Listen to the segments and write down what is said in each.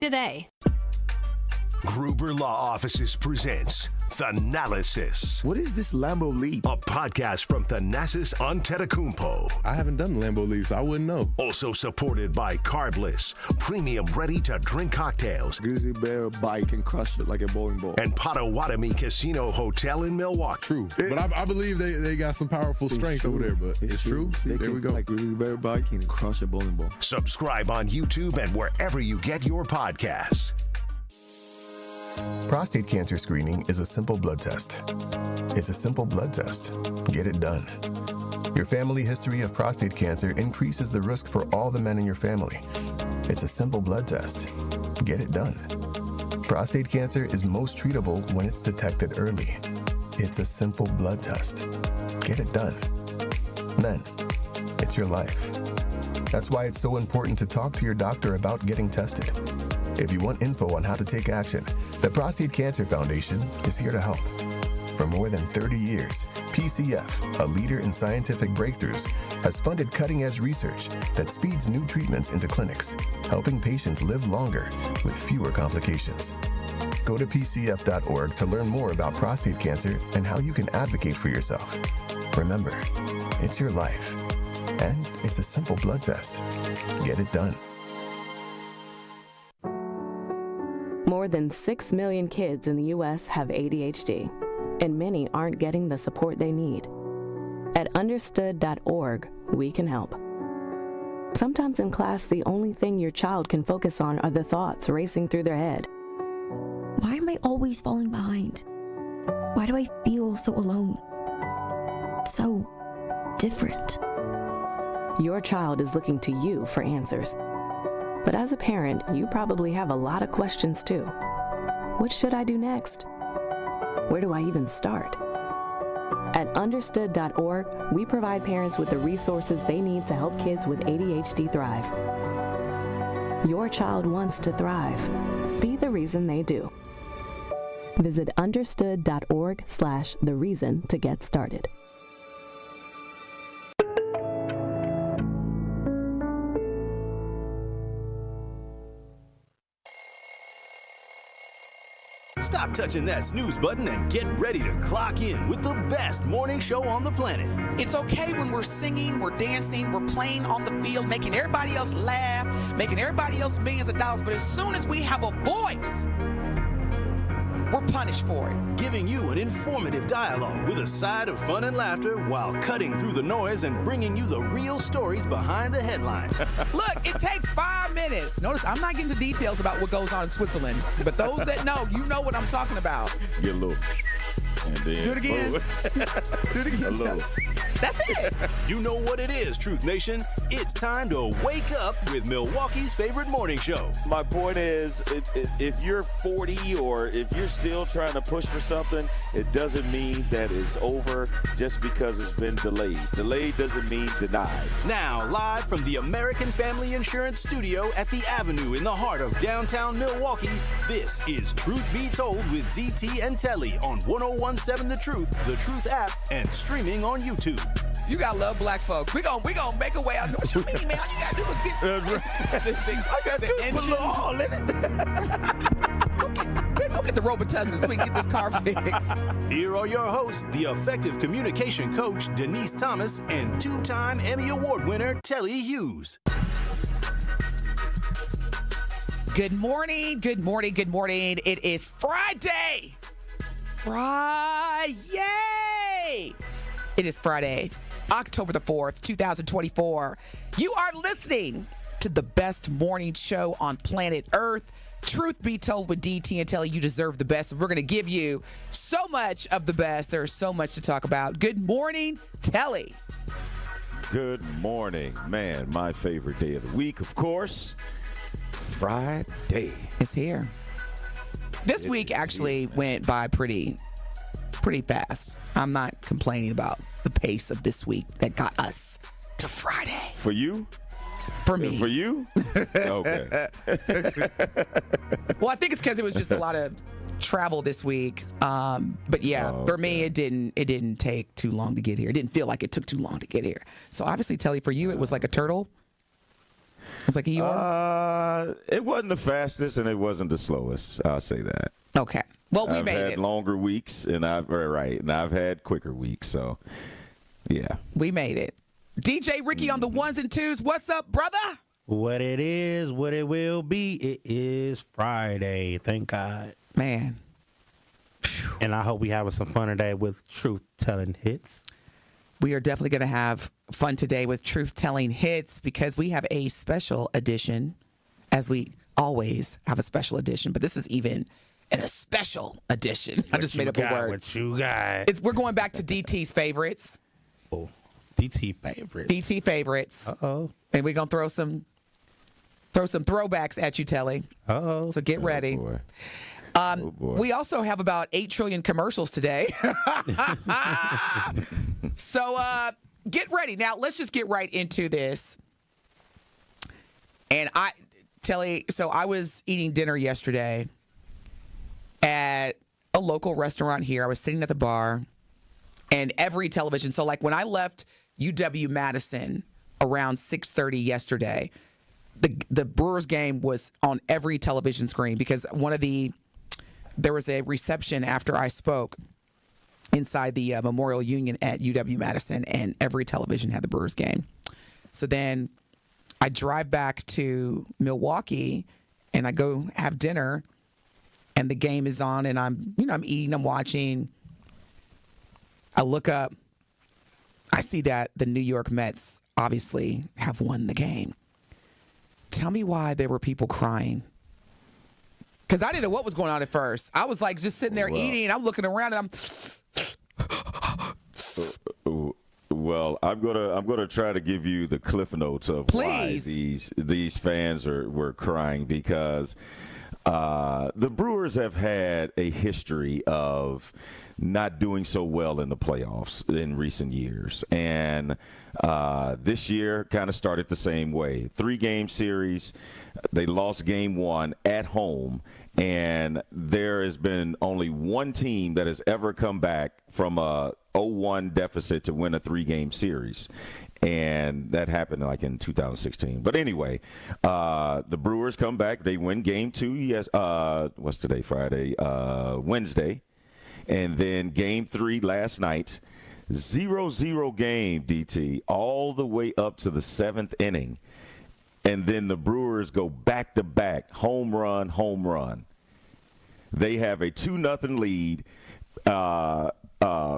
today. Gruber Law Offices presents Thanalysis. What is this Lambo Leap? A podcast from Thanasis Antetokounmpo. I haven't done Lambo Leap, so I wouldn't know. Also supported by Carbless, premium ready-to-drink cocktails. Grizzly Bear bike and crush it like a bowling ball. And Potawatomi Casino Hotel in Milwaukee. True. But I believe they got some powerful strength over there, but it's true. See, there we go. Like Grizzly Bear bike and crush a bowling ball. Subscribe on YouTube and wherever you get your podcasts. Prostate cancer screening is a simple blood test. It's a simple blood test. Get it done. Your family history of prostate cancer increases the risk for all the men in your family. It's a simple blood test. Get it done. Prostate cancer is most treatable when it's detected early. It's a simple blood test. Get it done. Men, it's your life. That's why it's so important to talk to your doctor about getting tested. If you want info on how to take action, the Prostate Cancer Foundation is here to help. For more than 30 years, PCF, a leader in scientific breakthroughs, has funded cutting-edge research that speeds new treatments into clinics, helping patients live longer with fewer complications. Go to pcf.org to learn more about prostate cancer and how you can advocate for yourself. Remember, it's your life, and it's a simple blood test. Get it done. More than 6 million kids in the U.S. have ADHD, and many aren't getting the support they need. At understood.org, we can help. Sometimes in class, the only thing your child can focus on are the thoughts racing through their head. Why am I always falling behind? Why do I feel so alone? So different. Your child is looking to you for answers. But as a parent, you probably have a lot of questions too. What should I do next? Where do I even start? At understood.org, we provide parents with the resources they need to help kids with ADHD thrive. Your child wants to thrive. Be the reason they do. Visit understood.org/the reason to get started. Stop touching that snooze button and get ready to clock in with the best morning show on the planet. It's okay when we're singing, we're dancing, we're playing on the field, making everybody else laugh, making everybody else millions of dollars. But as soon as we have a voice, we're punished for it. Giving you an informative dialogue with a side of fun and laughter while cutting through the noise and bringing you the real stories behind the headlines. Look, it takes 5 minutes. Notice I'm not getting into details about what goes on in Switzerland, but those that know, you know what I'm talking about. Get a little. And then do it again. Do it again. A little. That's it. You know what it is, Truth Nation. It's time to wake up with Milwaukee's favorite morning show. My point is, if you're 40 or if you're still trying to push for something, it doesn't mean that it's over just because it's been delayed. Delayed doesn't mean denied. Now, live from the American Family Insurance Studio at the Avenue in the heart of downtown Milwaukee, this is Truth Be Told with DT and Telly on 101.7 The Truth app, and streaming on YouTube. You gotta love black folks. We gonna make a way out. What you mean, man? All you gotta do is get. I gotta do put a little all in it. Go get the Robitussin so we can get this car fixed. Here are your hosts, the effective communication coach Denise Thomas and two-time Emmy Award winner Telly Hughes. Good morning. Good morning. Good morning. It is Friday. Yay! It is Friday, October the 4th, 2024. You are listening to the best morning show on planet Earth. Truth Be Told with DT and Telly, you deserve the best. We're going to give you so much of the best. There's so much to talk about. Good morning, Telly. Good morning, man. My favorite day of the week, of course, Friday. It's here. This week actually went by pretty fast. I'm not complaining about the pace of this week that got us to Friday. For you? For me. For you? Okay. Well, I think it's because it was just a lot of travel this week. But yeah, for me, it didn't take too long to get here. It didn't feel like it took too long to get here. So obviously, Telly, for you, it was like a turtle. was like Eeyore? It wasn't the fastest and it wasn't the slowest. I'll say that. Okay. Well, we I've made had it. longer weeks and I've had quicker weeks. So, yeah. We made it. DJ Ricky on the ones and twos. What's up, brother? What it is, what it will be, it is Friday. Thank God. Man. And I hope we having some fun today with truth-telling hits. We are definitely going to have fun today with truth-telling hits because we have a special edition, as we always have a special edition. But this is even a special edition. I just made up a word. What you got? We're going back to DT's favorites. Oh, DT favorites. DT favorites. Uh-oh. And we're going to throw some throwbacks at you, Telly. Uh-oh. So get ready. Boy. We also have about 8 trillion commercials today. So get ready. Now, let's just get right into this. And Telly, so I was eating dinner yesterday at a local restaurant here. I was sitting at the bar and every television. So like when I left UW-Madison around 6:30 yesterday, the Brewers game was on every television screen because there was a reception after I spoke inside the Memorial Union at UW-Madison, and every television had the Brewers game. So then I drive back to Milwaukee, and I go have dinner, and the game is on, and I'm eating, I'm watching. I look up, I see that the New York Mets obviously have won the game. Tell me why there were people crying. Because I didn't know what was going on at first. I was like just sitting there eating. I'm looking around and Well, I'm gonna try to give you the cliff notes of why these fans were crying because the Brewers have had a history of not doing so well in the playoffs in recent years. And this year kind of started the same way. 3-game series. They lost game 1 at home. And there has been only one team that has ever come back from a 0-1 deficit to win a 3-game series. And that happened like in 2016. But anyway, the Brewers come back. They win game 2. Yes. What's today? Friday. Wednesday. And then game 3 last night. 0-0 game, DT, all the way up to the 7th inning. And then the Brewers go back-to-back, home run. They have a 2-0 lead.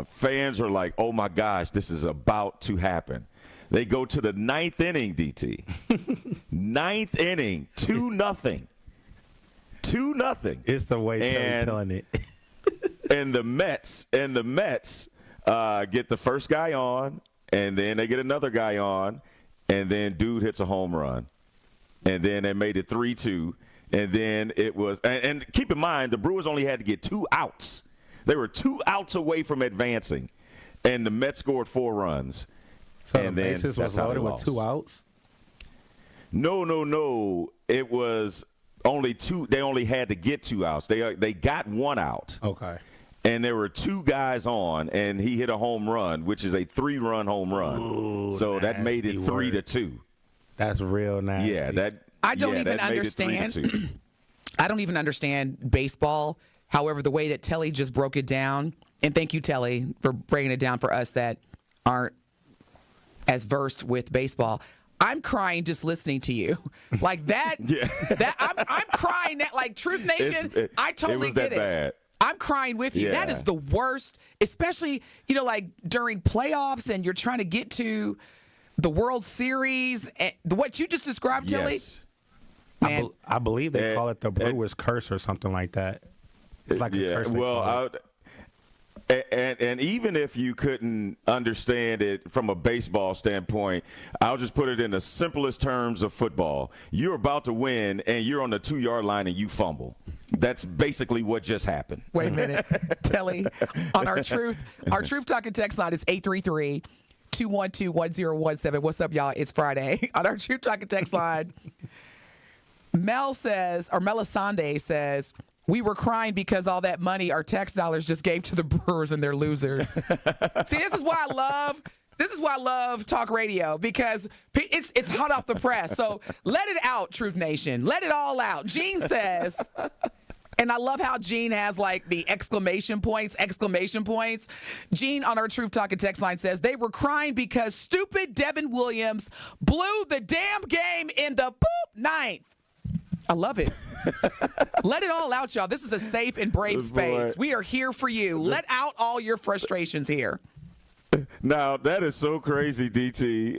Fans are like, oh, my gosh, this is about to happen. They go to the 9th inning, DT. 9th inning, 2-0. 2-0. It's the way they're telling it. and the Mets get the first guy on, and then they get another guy on, and then dude hits a home run. And then they made it 3-2. And then it was – and keep in mind, the Brewers only had to get 2 outs. They were 2 outs away from advancing. And the Mets scored 4 runs. So and the bases was loaded with 2 outs? No. It was only 2 – they only had to get 2 outs. They got 1 out. Okay. And there were 2 guys on, and he hit a home run, which is a 3-run home run. Ooh, so that made it 3-2. That's real nasty. Yeah, I don't even understand. I don't even understand baseball. However, the way that Telly just broke it down, and thank you, Telly, for breaking it down for us that aren't as versed with baseball. I'm crying just listening to you, like that. Yeah. I'm crying. That like Truth Nation. I totally get it. Bad. I'm crying with you. Yeah. That is the worst, especially like during playoffs and you're trying to get to the World Series. And what you just described, Telly. Yes. I believe they call it the Brewers curse or something like that. It's like a curse. Well, and even if you couldn't understand it from a baseball standpoint, I'll just put it in the simplest terms of football. You're about to win, and you're on the 2-yard line, and you fumble. That's basically what just happened. Wait a minute. Telly, on our Truth Talking text line is 833-212-1017. What's up, y'all? It's Friday. On our Truth Talking text line, Melisande says, we were crying because all that money our tax dollars just gave to the Brewers and they're losers. See, this is why I love This is why I love talk radio, because it's hot off the press. So let it out, Truth Nation. Let it all out. Gene says, and I love how Gene has like the exclamation points. Gene on our Truth Talking text line says they were crying because stupid Devin Williams blew the damn game in the ninth. I love it. Let it all out, y'all. This is a safe and brave space. We are here for you. Let out all your frustrations here. Now, that is so crazy, DT,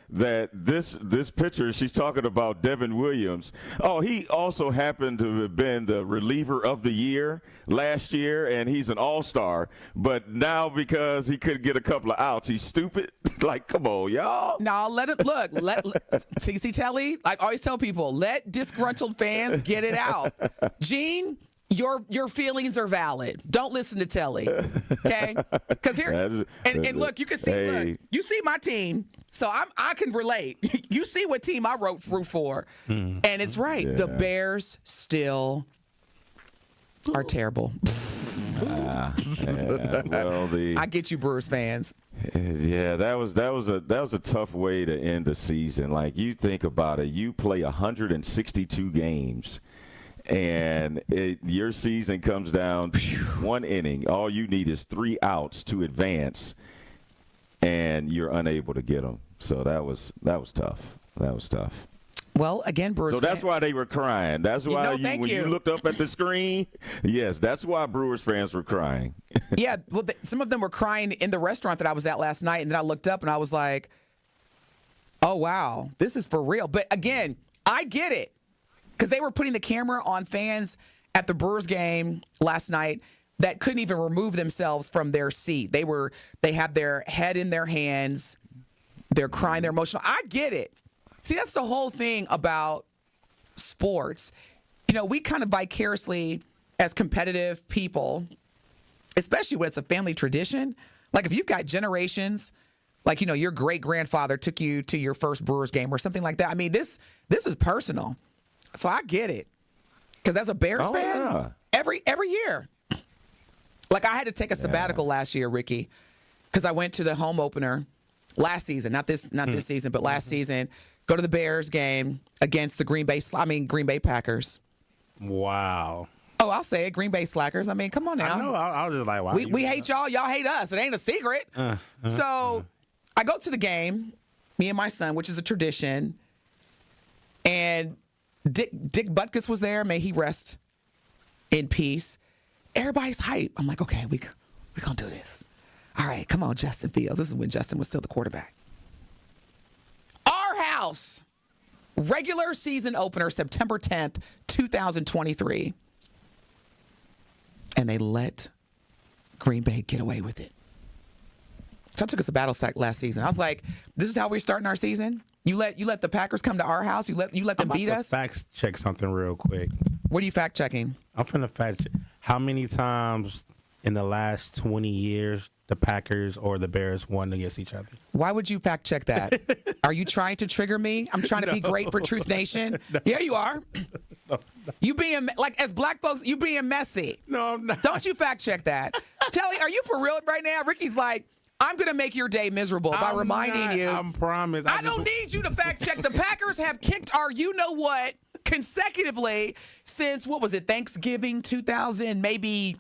that this picture, she's talking about Devin Williams. Oh, he also happened to have been the reliever of the year last year, and he's an all-star. But now because he couldn't get a couple of outs, he's stupid. Like, come on, y'all. No, let it look. Let TC Telly, I always tell people, let disgruntled fans get it out. Gene, your feelings are valid. Don't listen to Telly, okay? Because here, and look, you can see, look, you see my team, so I can relate. You see what team I root for, and it's right. Yeah. The Bears still are terrible. Well, I get you, Brewers fans. Yeah, that was a tough way to end the season. Like, you think about it, you play 162 games. And your season comes down to one inning. All you need is 3 outs to advance, and you're unable to get them. So that was tough. That was tough. Well, again, Brewers. So that's why they were crying. That's why when you looked up at the screen, yes, that's why Brewers fans were crying. Yeah, well, some of them were crying in the restaurant that I was at last night, and then I looked up and I was like, "Oh wow, this is for real." But again, I get it. Because they were putting the camera on fans at the Brewers game last night that couldn't even remove themselves from their seat. They had their head in their hands. They're crying. They're emotional. I get it. See, that's the whole thing about sports. You know, we kind of vicariously, as competitive people, especially when it's a family tradition, like if you've got generations, like, you know, your great-grandfather took you to your first Brewers game or something like that. I mean, this is personal. So I get it, because as a Bears fan, every year, like I had to take a sabbatical last year, Ricky, because I went to the home opener last season, not this season, but last season. Go to the Bears game against the Green Bay Packers. Wow. Oh, I'll say it, Green Bay Slackers. I mean, come on now. I know. I was just like, wow. We hate y'all. Y'all hate us. It ain't a secret. So I go to the game, me and my son, which is a tradition, and Dick Butkus was there. May he rest in peace. Everybody's hype. I'm like, okay, we gonna do this. All right, come on, Justin Fields. This is when Justin was still the quarterback. Our house, regular season opener, September 10th, 2023. And they let Green Bay get away with it. So I took us a battle sack last season. I was like, this is how we're starting our season? You let the Packers come to our house? You let them beat us? Fact check something real quick. What are you fact checking? I'm finna fact check. How many times in the last 20 years the Packers or the Bears won against each other? Why would you fact check that? Are you trying to trigger me? I'm trying to be great for Truth Nation. No. Yeah, you are. No. You being, like, as black folks, you being messy. No, I'm not. Don't you fact check that. Telly, are you for real right now? Ricky's like, I'm going to make your day miserable by reminding you. I promise. I don't need you to fact check. The Packers have kicked our you-know-what consecutively since, what was it, Thanksgiving 2000, maybe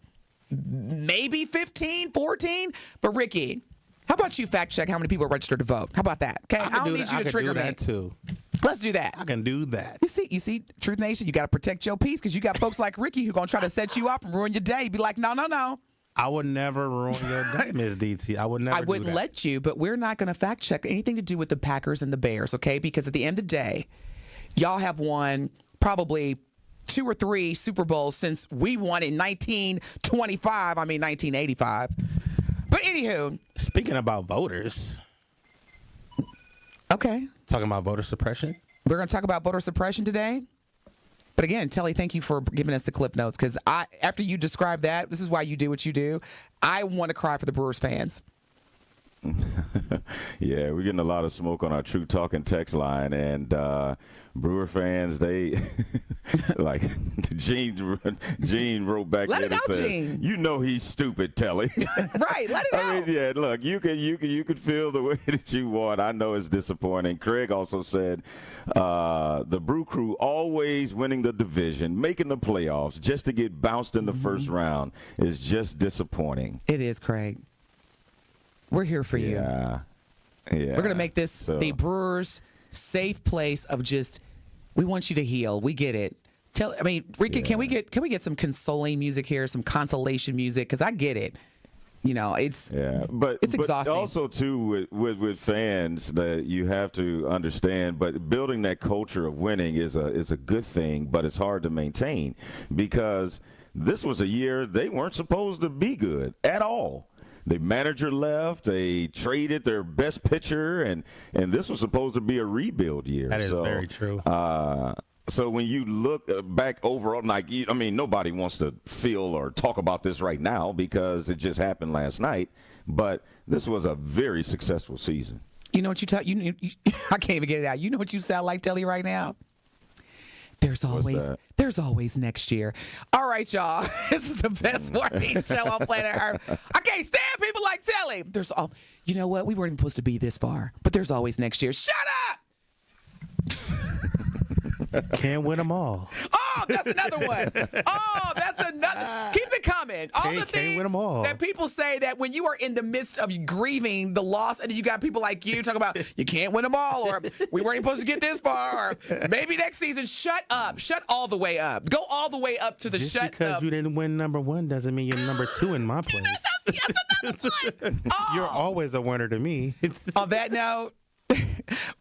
15, 14? But, Ricky, how about you fact check how many people are registered to vote? How about that? Okay, I don't need you to trigger me. I can do that, too. Let's do that. I can do that. You see, Truth Nation, you got to protect your peace because you got folks like Ricky who going to try to set you up and ruin your day. Be like, no. I would never ruin your day, Ms. DT. I would never I wouldn't let you, but we're not going to fact check anything to do with the Packers and the Bears, okay? Because at the end of the day, y'all have won probably 2 or 3 Super Bowls since we won in 1985. But anywho. Speaking about voters. Okay. Talking about voter suppression. We're going to talk about voter suppression today. But again, Telly, thank you for giving us the clip notes, because after you describe that, this is why you do what you do. I want to cry for the Brewers fans. Yeah, we're getting a lot of smoke on our True Talking text line, and Brewer fans, they like Gene wrote back Let there it and out, said, Gene. "You know he's stupid, Telly." Right, let it out. I mean, yeah, look, you could feel the way that you want. I know it's disappointing. Craig also said the Brew Crew always winning the division, making the playoffs, just to get bounced in the first round is just disappointing. It is, Craig. We're here for you. Yeah. We're going to make this the Brewers' safe place of just, we want you to heal. We get it. Rika, can we get some consoling music here, some consolation music? Because I get it. You know, it's exhausting. But also too with fans that you have to understand. But building that culture of winning is a good thing, but it's hard to maintain because this was a year they weren't supposed to be good at all. The manager left. They traded their best pitcher, and this was supposed to be a rebuild year. That is very true. So when you look back overall, nobody wants to feel or talk about this right now because it just happened last night. But this was a very successful season. You know what you I can't even get it out. You know what you sound like, Telly, right now? There's always next year. All right, y'all. This is the best morning show on planet Earth. I can't stand people like Telly. You know what? We weren't even supposed to be this far, but there's always next year. Shut up! Can't win them all. Oh, that's another one. Oh, that's another. Keep it coming. All the Can't things win them all. that people say that when you are in the midst of grieving the loss, and you got people like you talking about you can't win them all, or we weren't supposed to get this far, or maybe next season. Shut up. Shut all the way up. Go all the way up to the Just shut up. because you didn't win number one doesn't mean you're number two in my place. That's another one. Oh. You're always a winner to me. On that note,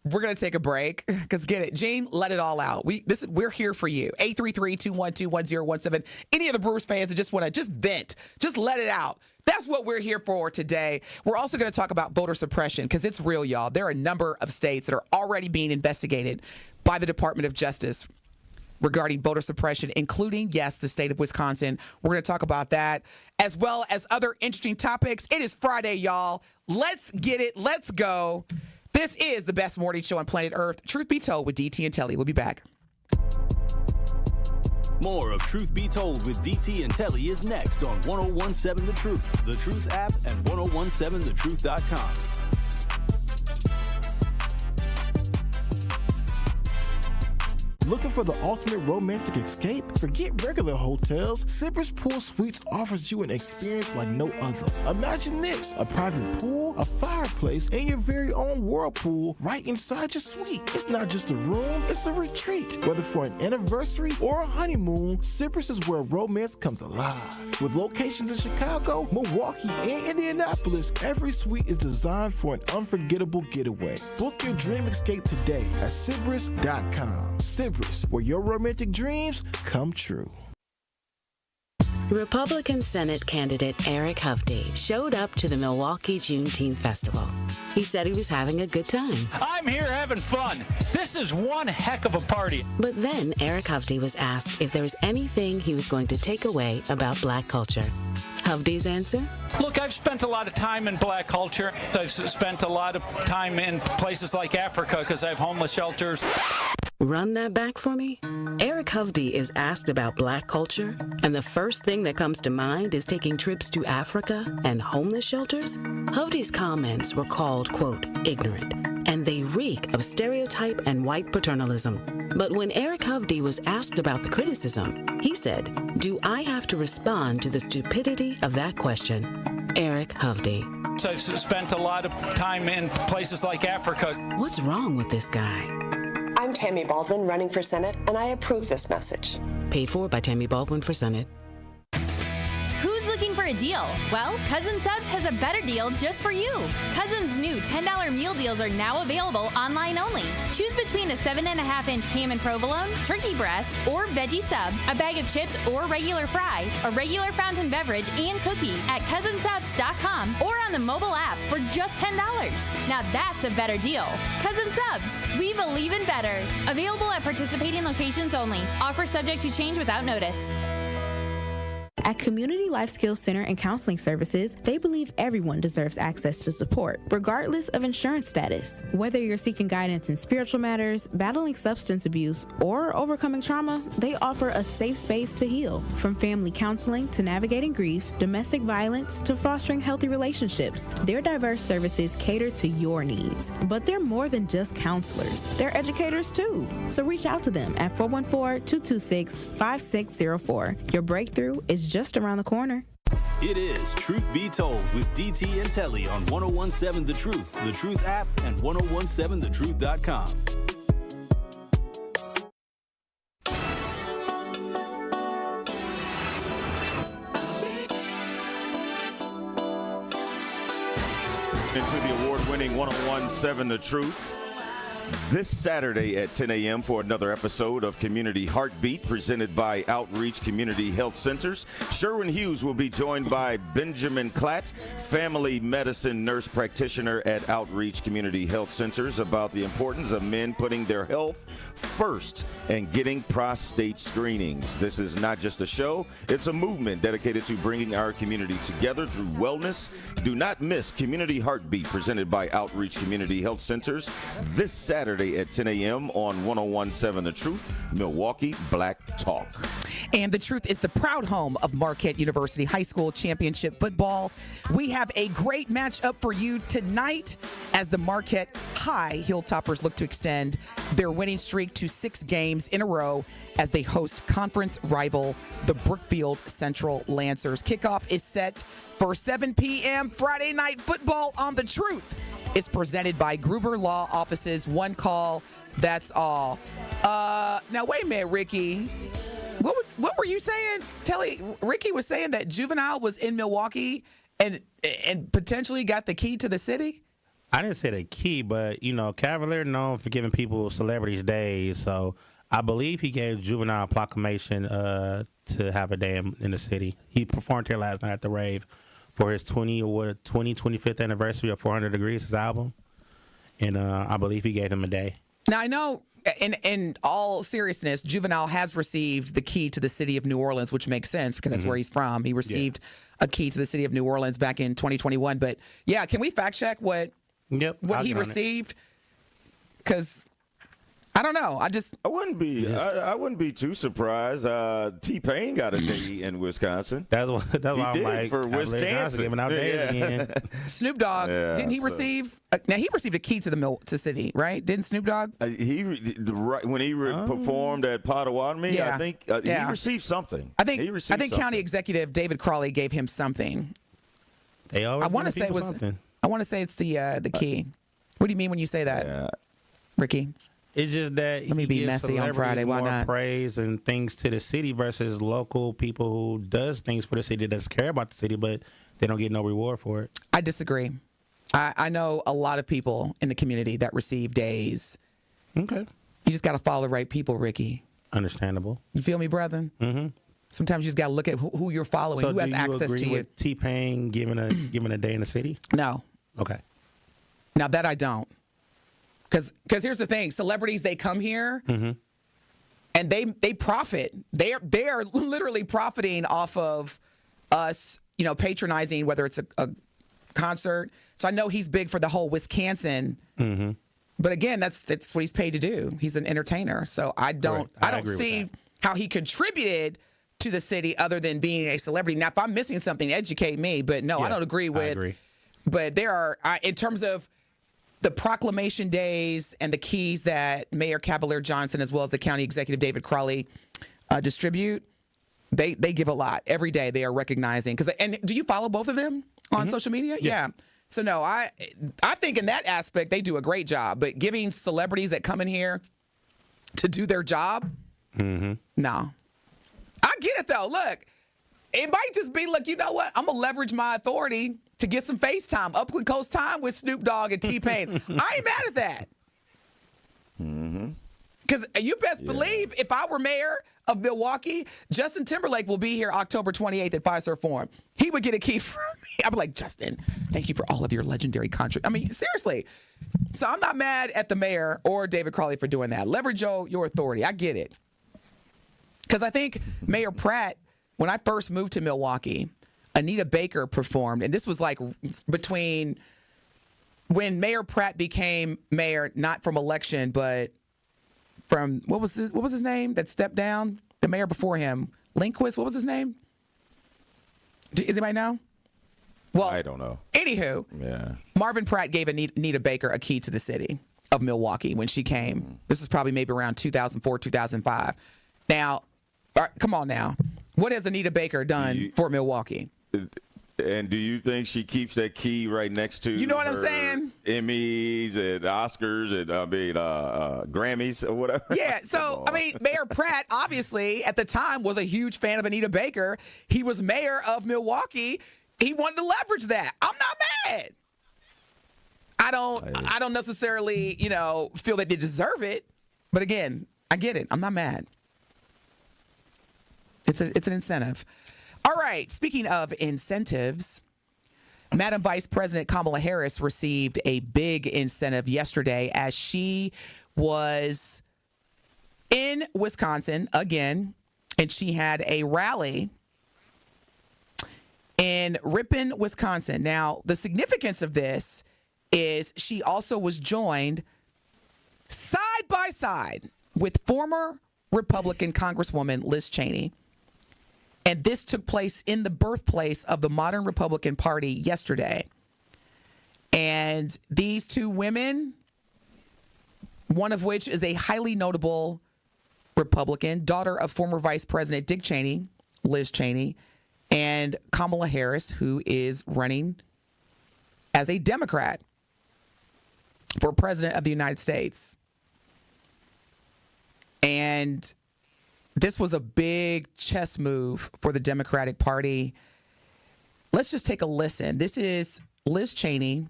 we're going to take a break because get it. Gene, let it all out. We're here for you. 833-212-1017. Any of the Brewers fans that just want to just vent, just let it out. That's what we're here for today. We're also going to talk about voter suppression because it's real, y'all. There are a number of states that are already being investigated by the Department of Justice regarding voter suppression, including, yes, the state of Wisconsin. We're going to talk about that as well as other interesting topics. It is Friday, y'all. Let's get it. Let's go. This is the best morning show on planet Earth. Truth Be Told with DT and Telly. We'll be back. More of Truth Be Told with DT and Telly is next on 1017 The Truth, The Truth app, and 1017thetruth.com. Looking for the ultimate romantic escape? Forget regular hotels. Sippers Pool Suites offers you an experience like no other. Imagine this: a private pool, a fireplace, and your very own whirlpool right inside your suite. It's not just a room, it's a retreat. Whether for an anniversary or a honeymoon, Sippers is where romance comes alive. With locations in Chicago, Milwaukee, and Indianapolis, every suite is designed for an unforgettable getaway. Book your dream escape today at Sippers.com. Sippers, where your romantic dreams come true. Republican Senate candidate Eric Hovde showed up to the Milwaukee Juneteenth Festival. He said he was having a good time. I'm here having fun. This is one heck of a party. But then Eric Hovde was asked if there was anything he was going to take away about black culture. Hovde's answer? Look, I've spent a lot of time in black culture. I've spent a lot of time in places like Africa because I have homeless shelters. Run that back for me? Eric Hovde is asked about black culture, and the first thing that comes to mind is taking trips to Africa and homeless shelters? Hovde's comments were called, quote, ignorant, and they reek of stereotype and white paternalism. But when Eric Hovde was asked about the criticism, he said, do I have to respond to the stupidity of that question? Eric Hovde. I've spent a lot of time in places like Africa. What's wrong with this guy? I'm Tammy Baldwin, running for Senate, and I approve this message. Paid for by Tammy Baldwin for Senate. Who's looking for a deal? Well, Cousin Subs has a better deal just for you. Cousin's new $10 meal deals are now available online only. Choose between a 7.5-inch ham and provolone, turkey breast, or veggie sub, a bag of chips or regular fry, a regular fountain beverage, and cookie at cousinsubs.com or on the mobile app for just $10. Now that's a better deal. Cousin Subs, we believe in better. Available at participating locations only. Offer subject to change without notice. At Community Life Skills Center and Counseling Services, they believe everyone deserves access to support, regardless of insurance status. Whether you're seeking guidance in spiritual matters, battling substance abuse, or overcoming trauma, they offer a safe space to heal. From family counseling to navigating grief, domestic violence to fostering healthy relationships, their diverse services cater to your needs. But they're more than just counselors. They're educators too. So reach out to them at 414-226-5604. Your breakthrough is just around the corner. It is Truth Be Told with DT and Telly on 1017 The Truth app, and 1017thetruth.com. Into the award-winning 1017 The Truth. This Saturday at 10 a.m. for another episode of Community Heartbeat presented by Outreach Community Health Centers. Sherwin Hughes will be joined by Benjamin Klatt, family medicine nurse practitioner at Outreach Community Health Centers, about the importance of men putting their health first and getting prostate screenings. This is not just a show, it's a movement dedicated to bringing our community together through wellness. Do not miss Community Heartbeat presented by Outreach Community Health Centers this Saturday at 10 a.m. on 1017 The Truth, Milwaukee Black Talk. And The Truth is the proud home of Marquette University High School Championship football. We have a great matchup for you tonight as the Marquette High Hilltoppers look to extend their winning streak to 6 games in a row as they host conference rival, the Brookfield Central Lancers. Kickoff is set for 7 p.m. Friday Night Football on The Truth. It's presented by Gruber Law Offices. One call, that's all. Now, wait a minute, Ricky. What were you saying? Telly, Ricky was saying that Juvenile was in Milwaukee and potentially got the key to the city? I didn't say the key, but, Cavalier known for giving people celebrities days. So I believe he gave Juvenile a proclamation to have a day in the city. He performed here last night at the rave for his 25th anniversary of 400 Degrees, his album. And I believe he gave him a day. Now, I know, in all seriousness, Juvenile has received the key to the city of New Orleans, which makes sense because that's where he's from. He received a key to the city of New Orleans back in 2021. But, yeah, can we fact check what he received? Because I don't know. I wouldn't be too surprised. T-Pain got a day in Wisconsin. That's why I'm like, for Wisconsin, giving out days again. Snoop Dogg, didn't he receive? Now he received a key to the city, right? Didn't Snoop Dogg? When he performed at Potawatomi, I think he received something. I think County Executive David Crawley gave him something. They always. I want to say it's the key. What do you mean when you say that, Ricky? It's just that let me be messy on Friday. Why more not? Praise and things to the city versus local people who does things for the city, that does care about the city, but they don't get no reward for it. I disagree. I know a lot of people in the community that receive days. Okay. You just got to follow the right people, Ricky. Understandable. You feel me, brother? Mm-hmm. Sometimes you just got to look at who you're following, so who has access to you. Do you agree with T-Pain giving a day in the city? No. Okay. Now that I don't. Because here's the thing, celebrities, they come here and they profit. They are literally profiting off of us, patronizing, whether it's a concert. So I know he's big for the whole Wisconsin. But again, that's what he's paid to do. He's an entertainer. So I don't see how he contributed to the city other than being a celebrity. Now, if I'm missing something, educate me. But no, I don't agree with. I agree. But there are, in terms of the proclamation days and the keys that Mayor Cavalier Johnson, as well as the county executive David Crawley, distribute, they give a lot. Every day they are recognizing. And do you follow both of them on social media? Yeah. So no, I think in that aspect they do a great job. But giving celebrities that come in here to do their job, no. I get it though. Look, it might just be, look, you know what? I'm gonna leverage my authority to get some FaceTime, up and close time with Snoop Dogg and T-Pain. I ain't mad at that. Because you best believe if I were mayor of Milwaukee, Justin Timberlake will be here October 28th at Fiserv Forum. He would get a key from me. I'd be like, Justin, thank you for all of your legendary contributions. I mean, seriously. So I'm not mad at the mayor or David Crawley for doing that. Leverage your authority. I get it. Because I think Mayor Pratt when I first moved to Milwaukee, Anita Baker performed, and this was like between when Mayor Pratt became mayor, not from election, but from what was his name that stepped down? The mayor before him, Lindquist. What was his name? Is anybody know? Well, I don't know. Anywho, yeah, Marvin Pratt gave Anita Baker a key to the city of Milwaukee when she came. This was probably maybe around 2004, 2005. Now, come on now. What has Anita Baker done for Milwaukee? And do you think she keeps that key right next to what I'm her saying? Emmys and Oscars and Grammys or whatever? Yeah, so, Mayor Pratt, obviously, at the time, was a huge fan of Anita Baker. He was mayor of Milwaukee. He wanted to leverage that. I'm not mad. I don't necessarily, feel that they deserve it. But again, I get it. I'm not mad. It's an incentive. All right. Speaking of incentives, Madam Vice President Kamala Harris received a big incentive yesterday as she was in Wisconsin again, and she had a rally in Ripon, Wisconsin. Now, the significance of this is she also was joined side by side with former Republican Congresswoman Liz Cheney. And this took place in the birthplace of the modern Republican Party yesterday. And these two women, one of which is a highly notable Republican, daughter of former Vice President Dick Cheney, Liz Cheney, and Kamala Harris, who is running as a Democrat for President of the United States. And this was a big chess move for the Democratic Party. Let's just take a listen. This is Liz Cheney,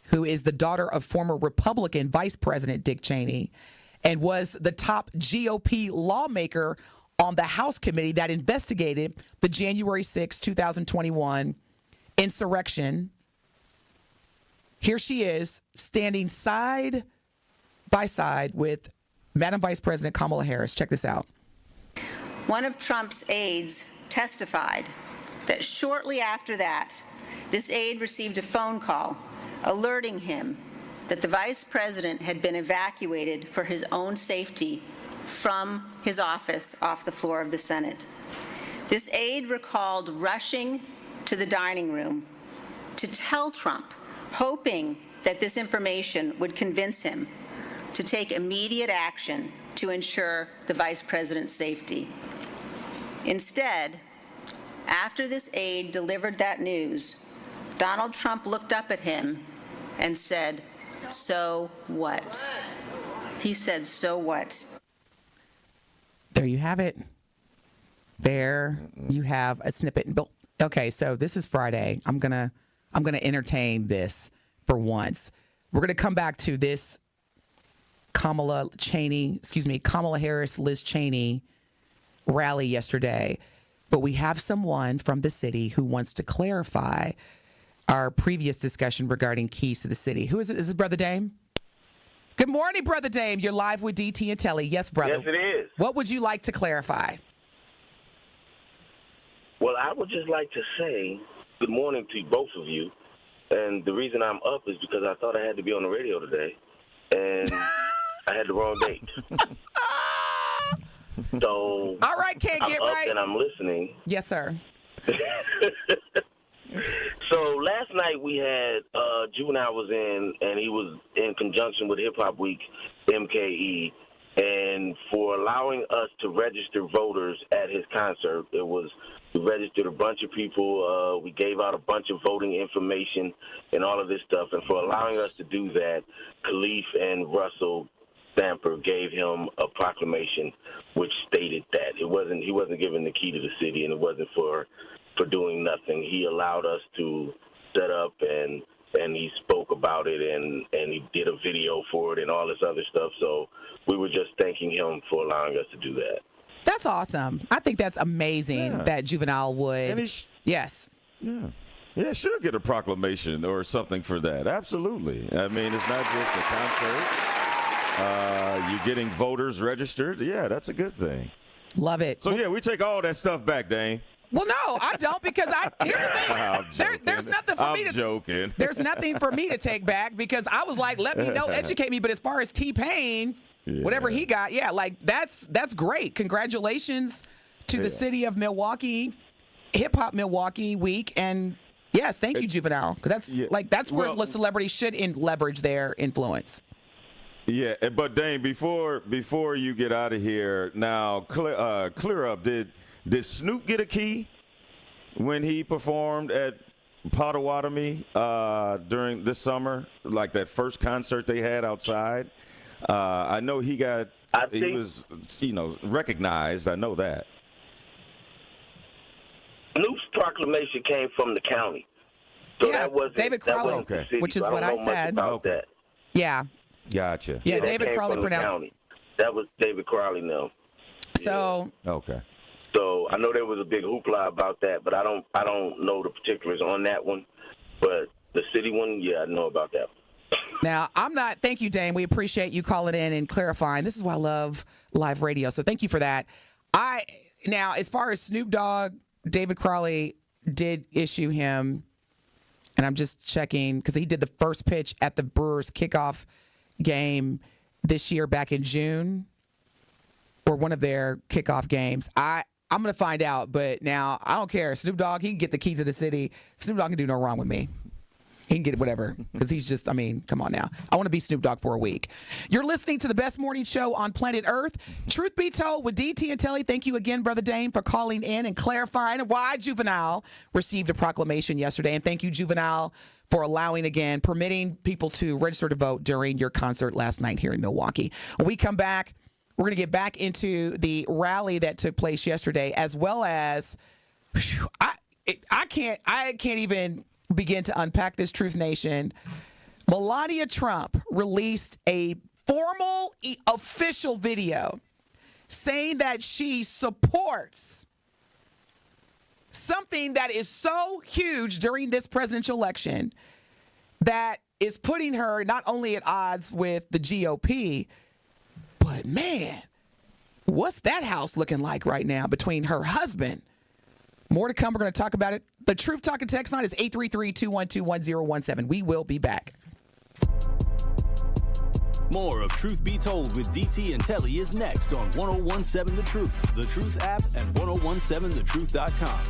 who is the daughter of former Republican Vice President Dick Cheney and was the top GOP lawmaker on the House committee that investigated the January 6, 2021 insurrection. Here she is standing side by side with Madam Vice President Kamala Harris. Check this out. One of Trump's aides testified that shortly after that, this aide received a phone call alerting him that the vice president had been evacuated for his own safety from his office off the floor of the Senate. This aide recalled rushing to the dining room to tell Trump, hoping that this information would convince him to take immediate action to ensure the vice president's safety. Instead, after this aide delivered that news, Donald Trump looked up at him and said, "So what?" He said, "So what?" There you have it. There you have a snippet. Okay, so this is Friday. I'm gonna entertain this for once. We're gonna come back to this Kamala Harris, Liz Cheney rally yesterday. But we have someone from the city who wants to clarify our previous discussion regarding keys to the city. Who is it? Is it Brother Dame? Good morning, Brother Dame. You're live with DT and Telly. Yes, brother. Yes, it is. What would you like to clarify? Well, I would just like to say good morning to both of you. And the reason I'm up is because I thought I had to be on the radio today. And I had the wrong date. So all right, can't I'm get up right. And I'm listening. Yes, sir. So last night we had Juvenile was in, and he was in conjunction with Hip Hop Week, MKE, and for allowing us to register voters at his concert. We registered a bunch of people. We gave out a bunch of voting information and all of this stuff. And for allowing us to do that, Khalif and Russell Stamper gave him a proclamation which stated that he wasn't given the key to the city, and it wasn't for doing nothing. He allowed us to set up, and he spoke about it, and he did a video for it and all this other stuff. So we were just thanking him for allowing us to do that. That's awesome. I think that's amazing that Juvenile would. Yes. Yeah. Yeah, sure, get a proclamation or something for that. Absolutely. I mean, it's not just a concert. You're getting voters registered. Yeah, that's a good thing. Love it. So, yeah, we take all that stuff back, Dane. Well, no, I don't, because here's the thing. There's nothing for me to. I'm joking. There's nothing for me to take back, because I was like, let me know, educate me. But as far as T-Pain, whatever he got, like that's great. Congratulations to the city of Milwaukee, Hip Hop Milwaukee Week, and yes, thank you, Juvenile, because that's where celebrities should leverage their influence. Yeah, but Dane, before you get out of here, now clear up. Did Snoop get a key when he performed at Potawatomi during this summer, like that first concert they had outside? I know he was recognized. I know that. Snoop's proclamation came from the county. So that wasn't David Crowley, which is what I said. About that. Yeah. Gotcha. Yeah, David Crowley pronounced. That was David Crowley now. So. Okay. So I know there was a big hoopla about that, but I don't know the particulars on that one. But the city one, I know about that. Now, thank you, Dane. We appreciate you calling in and clarifying. This is why I love live radio. So thank you for that. Now, as far as Snoop Dogg, David Crowley did issue him, and I'm just checking, because he did the first pitch at the Brewers kickoff game this year back in June, or one of their kickoff games. I'm going to find out, but now I don't care. Snoop Dogg, he can get the key to the city. Snoop Dogg can do no wrong with me. He can get whatever, because he's just, come on now. I want to be Snoop Dogg for a week. You're listening to the best morning show on planet Earth. Truth be told, with DT and Telly, thank you again, Brother Dane, for calling in and clarifying why Juvenile received a proclamation yesterday. And thank you, Juvenile, for permitting people to register to vote during your concert last night here in Milwaukee. When we come back, we're going to get back into the rally that took place yesterday, as well as I can't even begin to unpack this, Truth Nation. Melania Trump released a formal official video saying that she supports something that is so huge during this presidential election that is putting her not only at odds with the GOP, but man, what's that house looking like right now between her husband? More to come. We're going to talk about it. The Truth Talking text line is 833-212-1017. We will be back. More of Truth Be Told with DT and Telly is next on 1017 The Truth, The Truth app, and 1017thetruth.com.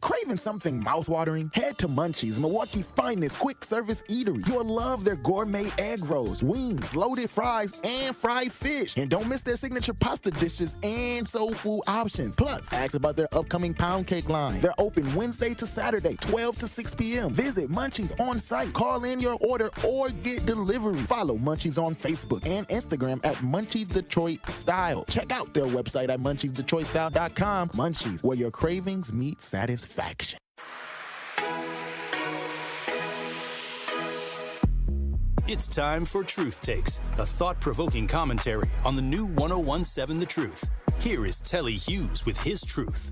Craving something mouthwatering? Head to Munchies, Milwaukee's finest quick service eatery. You'll love their gourmet egg rolls, wings, loaded fries, and fried fish. And don't miss their signature pasta dishes and soul food options. Plus, ask about their upcoming pound cake line. They're open Wednesday to Saturday, 12 to 6 p.m. Visit Munchies on site. Call in your order or get delivery. Follow Munchies on Facebook and Instagram at Munchies Detroit Style. Check out their website at munchiesdetroitstyle.com. Munchies, where your cravings meet satisfaction. It's time for Truth Takes, a thought-provoking commentary on the new 1017 The Truth. Here is Telly Hughes with his truth.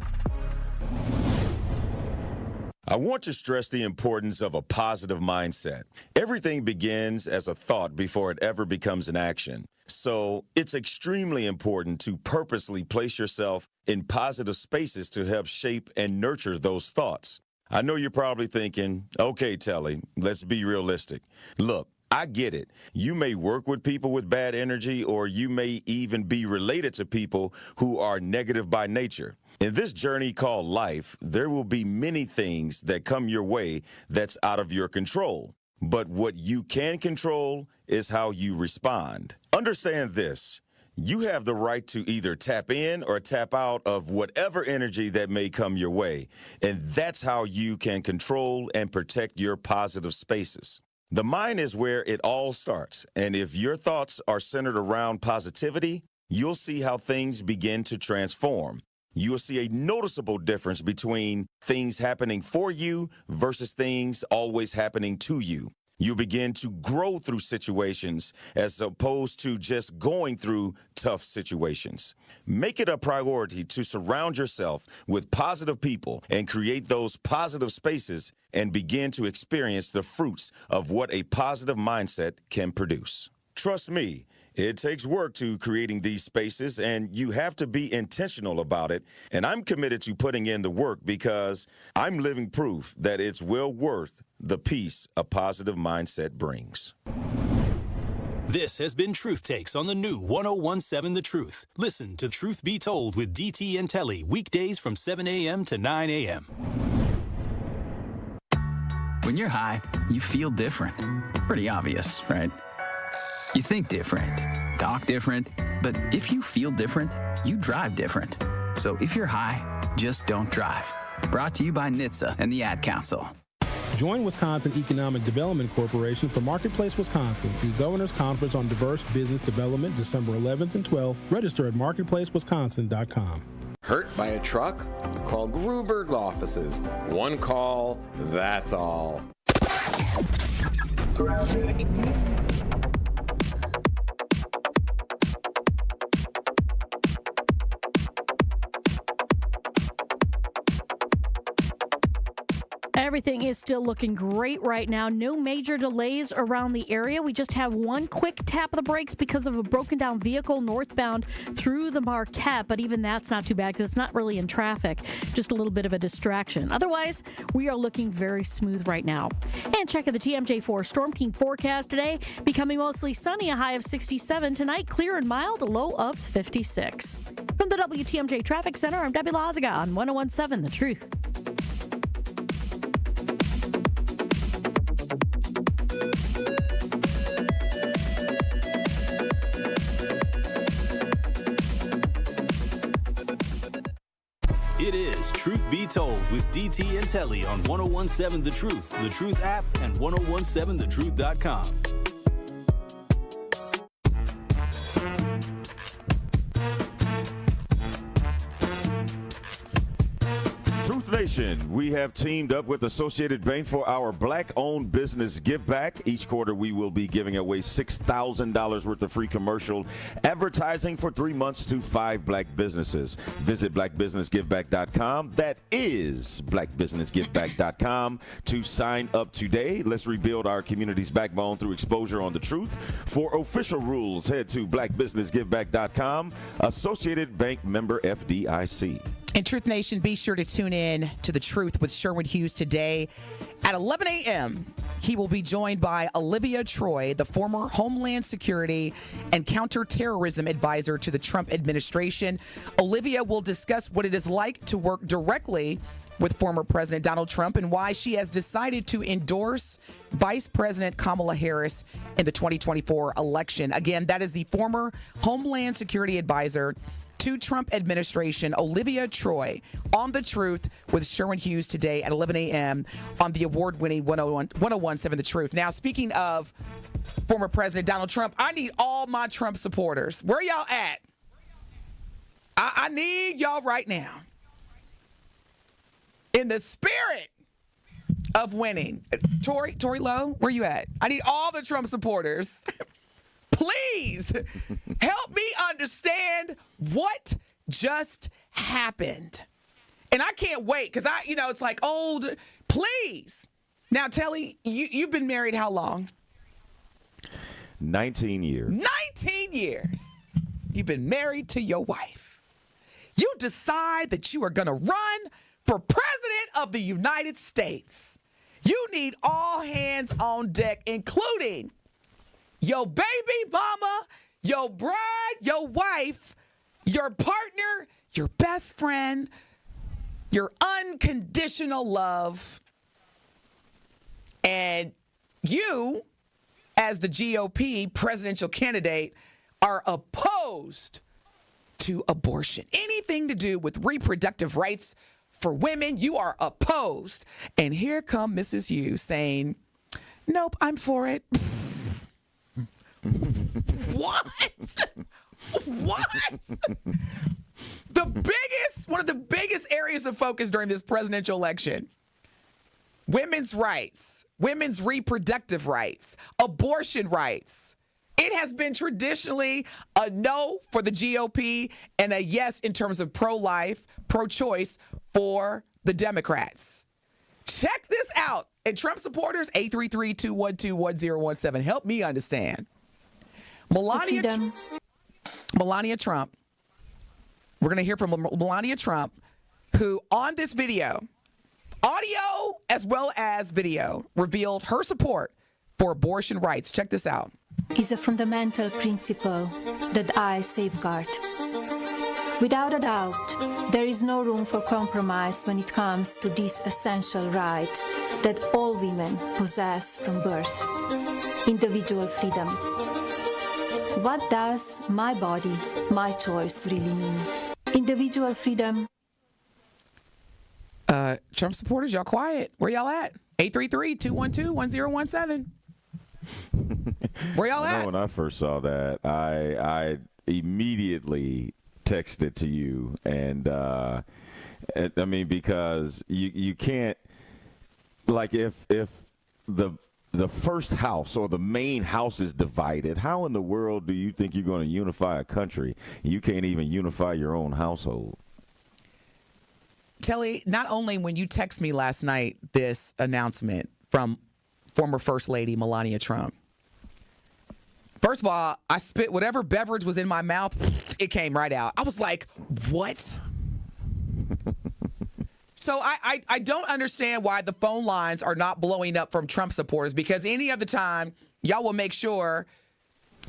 I want to stress the importance of a positive mindset. Everything begins as a thought before it ever becomes an action. So it's extremely important to purposely place yourself in positive spaces to help shape and nurture those thoughts. I know you're probably thinking, okay, Telly, let's be realistic. Look, I get it. You may work with people with bad energy, or you may even be related to people who are negative by nature. In this journey called life, there will be many things that come your way that's out of your control. But what you can control is how you respond. Understand this. You have the right to either tap in or tap out of whatever energy that may come your way. And that's how you can control and protect your positive spaces. The mind is where it all starts. And if your thoughts are centered around positivity, you'll see how things begin to transform. You'll see a noticeable difference between things happening for you versus things always happening to you. You begin to grow through situations as opposed to just going through tough situations. Make it a priority to surround yourself with positive people and create those positive spaces and begin to experience the fruits of what a positive mindset can produce. Trust me, It takes work to creating these spaces, and you have to be intentional about it. And I'm committed to putting in the work because I'm living proof that it's well worth the peace a positive mindset brings. This has been Truth Takes on the new 1017 The Truth. Listen to Truth Be Told with DT and Telly weekdays from 7 a.m. to 9 a.m. When you're high, you feel different. Pretty obvious, right? You think different, talk different, but if you feel different, you drive different. So if you're high, just don't drive. Brought to you by NHTSA and the Ad Council. Join Wisconsin Economic Development Corporation for Marketplace Wisconsin, the Governor's Conference on Diverse Business Development, December 11th and 12th. Register at marketplacewisconsin.com. Hurt by a truck? Call Gruberg offices. One call, that's all. Everything is still looking great right now. No major delays around the area. We just have one quick tap of the brakes because of a broken down vehicle northbound through the Marquette, but even that's not too bad because it's not really in traffic. Just a little bit of a distraction. Otherwise, we are looking very smooth right now. And checking the TMJ4 Storm King forecast today, becoming mostly sunny, a high of 67. Tonight, clear and mild, a low of 56. From the WTMJ Traffic Center, I'm Debbie Lazaga on 1017 The Truth. It is Truth Be Told with DT and Telly on 1017 The Truth app, and 1017thetruth.com. Truth Nation, we have teamed up with Associated Bank for our Black-owned business give back. Each quarter, we will be giving away $6,000 worth of free commercial advertising for 3 months to 5 Black businesses. Visit blackbusinessgiveback.com. That is blackbusinessgiveback.com to sign up today. Let's rebuild our community's backbone through exposure on the truth. For official rules, head to blackbusinessgiveback.com. Associated Bank member FDIC. And Truth Nation, be sure to tune in to The Truth with Sherwin Hughes today at 11 a.m. He will be joined by Olivia Troy, the former Homeland Security and Counterterrorism Advisor to the Trump administration. Olivia will discuss what it is like to work directly with former President Donald Trump and why she has decided to endorse Vice President Kamala Harris in the 2024 election. Again, that is the former Homeland Security Advisor to Trump administration, Olivia Troy, on The Truth with Sherwin Hughes today at 11 a.m. on the award-winning 1017 The Truth. Now, speaking of former President Donald Trump, I need all my Trump supporters. Where y'all at? I need y'all right now. In the spirit of winning. Tory Lowe, where you at? I need all the Trump supporters. Please help me understand what just happened. And I can't wait because it's like old. Please. Now, Telly, you've been married how long? 19 years. 19 years. You've been married to your wife. You decide that you are going to run for president of the United States. You need all hands on deck, including your baby mama, your bride, your wife, your partner, your best friend, your unconditional love. And you, as the GOP presidential candidate, are opposed to abortion. Anything to do with reproductive rights for women, you are opposed. And here come Mrs. Hughes saying, nope, I'm for it. What? One of the biggest areas of focus during this presidential election, women's rights, women's reproductive rights, abortion rights. It has been traditionally a no for the GOP and a yes in terms of pro-life, pro-choice for the Democrats. Check this out. And Trump supporters, 833-212-1017. Help me understand. Melania Trump. We're going to hear from Melania Trump, who on this video, audio as well as video, revealed her support for abortion rights. Check this out. Is a fundamental principle that I safeguard. Without a doubt, there is no room for compromise when it comes to this essential right that all women possess from birth, individual freedom. What does my body, my choice really mean? Individual freedom. Trump supporters, y'all quiet. Where y'all at? 833-212-1017. Where y'all at? When I first saw that, I immediately texted to you, and I mean, because you can't, like, if the first house or the main house is divided, how in the world do you think you're going to unify a country? You can't even unify your own household. Telly, not only when you text me last night this announcement from former First Lady Melania Trump. First of all, I spit whatever beverage was in my mouth, it came right out. I was like, what? So I don't understand why the phone lines are not blowing up from Trump supporters, because any other time, y'all will make sure.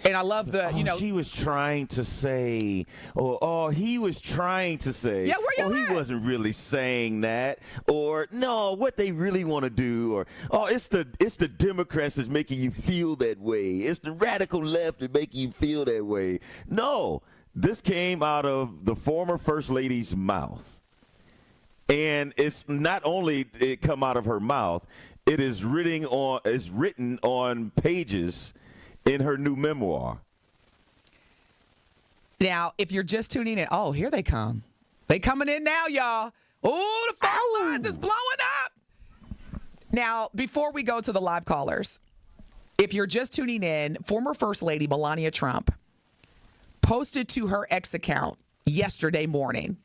And I love the, she was trying to say, he was trying to say, yeah, where y'all at? He wasn't really saying that, or no, what they really want to do, or it's the Democrats that's making you feel that way. It's the radical left that making you feel that way. No, this came out of the former First Lady's mouth, and it's not only it come out of her mouth, it is written on pages in her new memoir. Now, if you're just tuning in, here they come. They coming in now, y'all. Oh, the phone lines is blowing up. Now, before we go to the live callers, if you're just tuning in, former First Lady Melania Trump posted to her X account yesterday morning,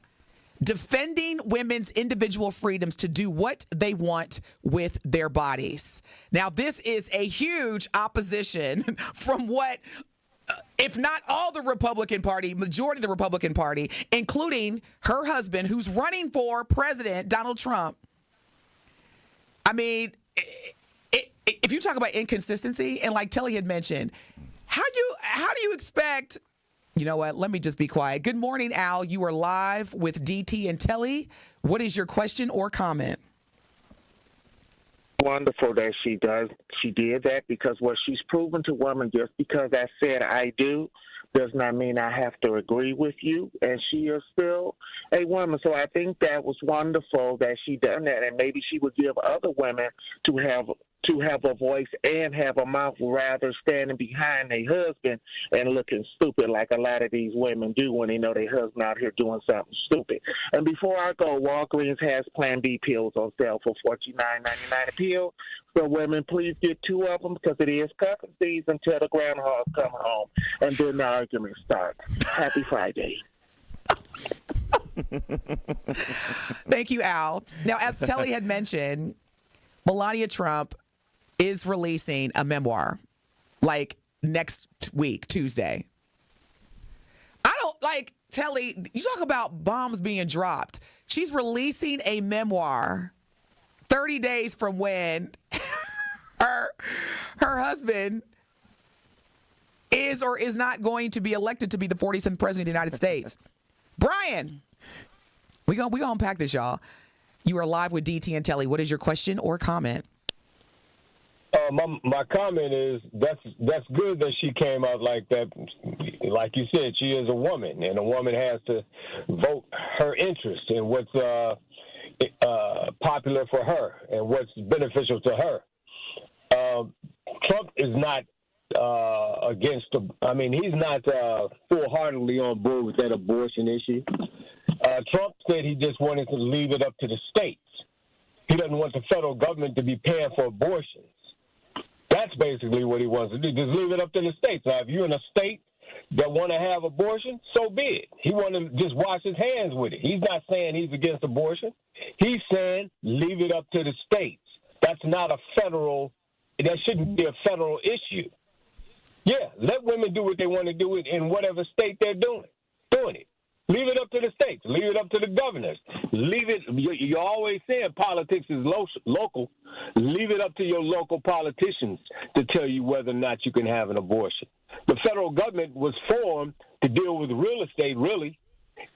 defending women's individual freedoms to do what they want with their bodies. Now, this is a huge opposition from what, if not all the Republican Party, majority of the Republican Party, including her husband, who's running for president, Donald Trump. I mean, if you talk about inconsistency, and like Telly had mentioned, how do you expect? You know what? Let me just be quiet. Good morning, Al. You are live with DT and Telly. What is your question or comment? Wonderful that she did that, because what she's proven to women, just because I said I do does not mean I have to agree with you, and she is still a woman. So I think that was wonderful that she done that, and maybe she would give other women to have a voice and have a mouth, rather standing behind their husband and looking stupid like a lot of these women do when they know their husband out here doing something stupid. And before I go, Walgreens has Plan B pills on sale for $49.99 a pill. So women, please get 2 of them, because it is cuffing season till the groundhogs come home, and then the argument starts. Happy Friday. Thank you, Al. Now, as Telly had mentioned, Melania Trump is releasing a memoir like next week, Tuesday. I don't like Telly. You talk about bombs being dropped. She's releasing a memoir 30 days from when her husband is or is not going to be elected to be the 47th president of the United States. Brian, we gonna unpack this, y'all. You are live with DT and Telly. What is your question or comment? My comment is that's good that she came out like that. Like you said, she is a woman, and a woman has to vote her interest in what's popular for her and what's beneficial to her. Trump is not against he's not full-heartedly on board with that abortion issue. Trump said he just wanted to leave it up to the states. He doesn't want the federal government to be paying for abortions. That's basically what he wants to do. Just leave it up to the states. Now, if you're in a state that want to have abortion, so be it. He want to just wash his hands with it. He's not saying he's against abortion. He's saying leave it up to the states. That's not that shouldn't be a federal issue. Yeah, let women do what they want to do in whatever state they're doing it. Leave it up to the states. Leave it up to the governors. Leave it. You're always saying politics is local. Leave it up to your local politicians to tell you whether or not you can have an abortion. The federal government was formed to deal with real estate, really,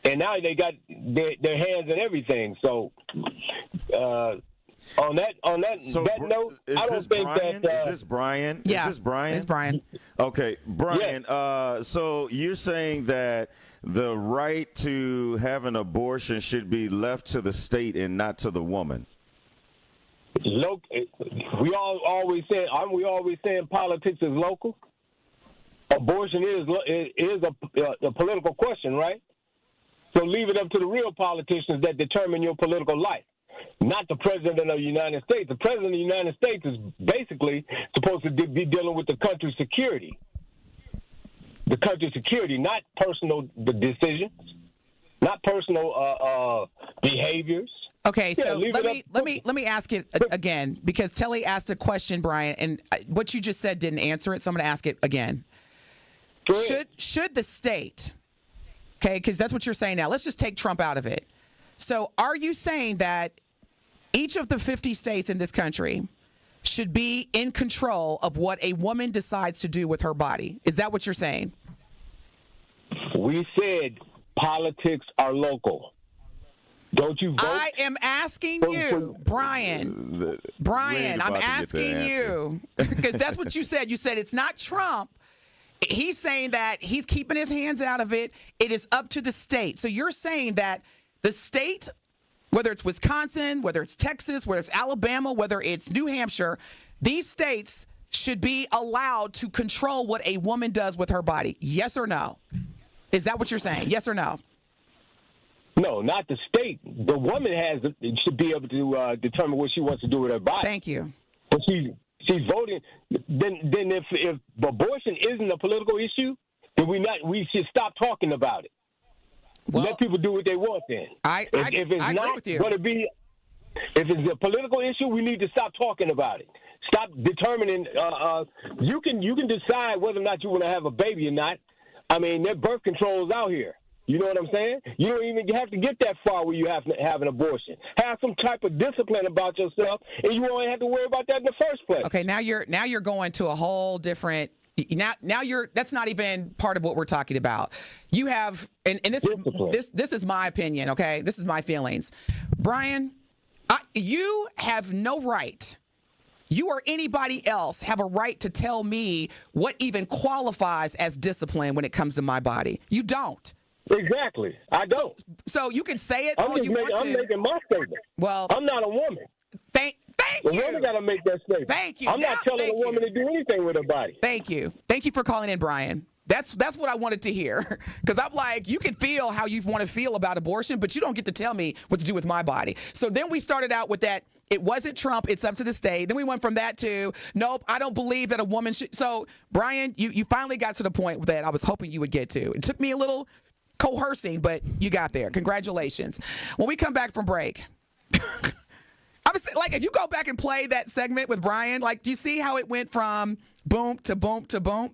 and now they got their hands in everything. So, on that note, I don't think Brian? that. Is this Brian? Yeah, Is this Brian? It's Brian. Okay, Brian. Yes. So you're saying that the right to have an abortion should be left to the state and not to the woman? We always saying politics is local? Abortion is a political question, right? So leave it up to the real politicians that determine your political life, not the president of the United States. The president of the United States is basically supposed to be dealing with the country's security. The country's security, not personal decisions, not personal behaviors. Okay, so let me ask it again, because Telly asked a question, Brian, and what you just said didn't answer it, so I'm going to ask it again. Should the state, okay, because that's what you're saying now. Let's just take Trump out of it. So are you saying that each of the 50 states in this country should be in control of what a woman decides to do with her body? Is that what you're saying? We said politics are local. Don't you vote? I am asking you, Brian. Brian, I'm asking you, because that's what you said. You said it's not Trump. He's saying that he's keeping his hands out of it. It is up to the state. So you're saying that the state, whether it's Wisconsin, whether it's Texas, whether it's Alabama, whether it's New Hampshire, these states should be allowed to control what a woman does with her body. Yes or no? Is that what you're saying? Yes or no? No, not the state. The woman should be able to determine what she wants to do with her body. Thank you. But she's voting. Then if abortion isn't a political issue, then we should stop talking about it. Well, let people do what they want. Then I agree with you. If it's a political issue, we need to stop talking about it. Stop determining. You can decide whether or not you want to have a baby or not. I mean, there are birth controls out here. You know what I'm saying? You don't even have to get that far where you have to have an abortion. Have some type of discipline about yourself, and you won't have to worry about that in the first place. Okay, now you're going to a whole different. Now that's not even part of what we're talking about. You have, and this is my opinion. Okay, this is my feelings, Brian. You have no right. You or anybody else have a right to tell me what even qualifies as discipline when it comes to my body. You don't. Exactly. I don't. So you can say it all you want to. I'm making my statement. Well, I'm not a woman. Thank you. The woman got to make that statement. Thank you. I'm not telling a woman to do anything with her body. Thank you. Thank you for calling in, Brian. That's what I wanted to hear. Because I'm like, you can feel how you want to feel about abortion, but you don't get to tell me what to do with my body. So then we started out with that. It wasn't Trump. It's up to the state. Then we went from that to, nope, I don't believe that a woman should. So, Brian, you finally got to the point that I was hoping you would get to. It took me a little coercing, but you got there. Congratulations. When we come back from break, I was like, if you go back and play that segment with Brian, like, do you see how it went from boom to boom to boom?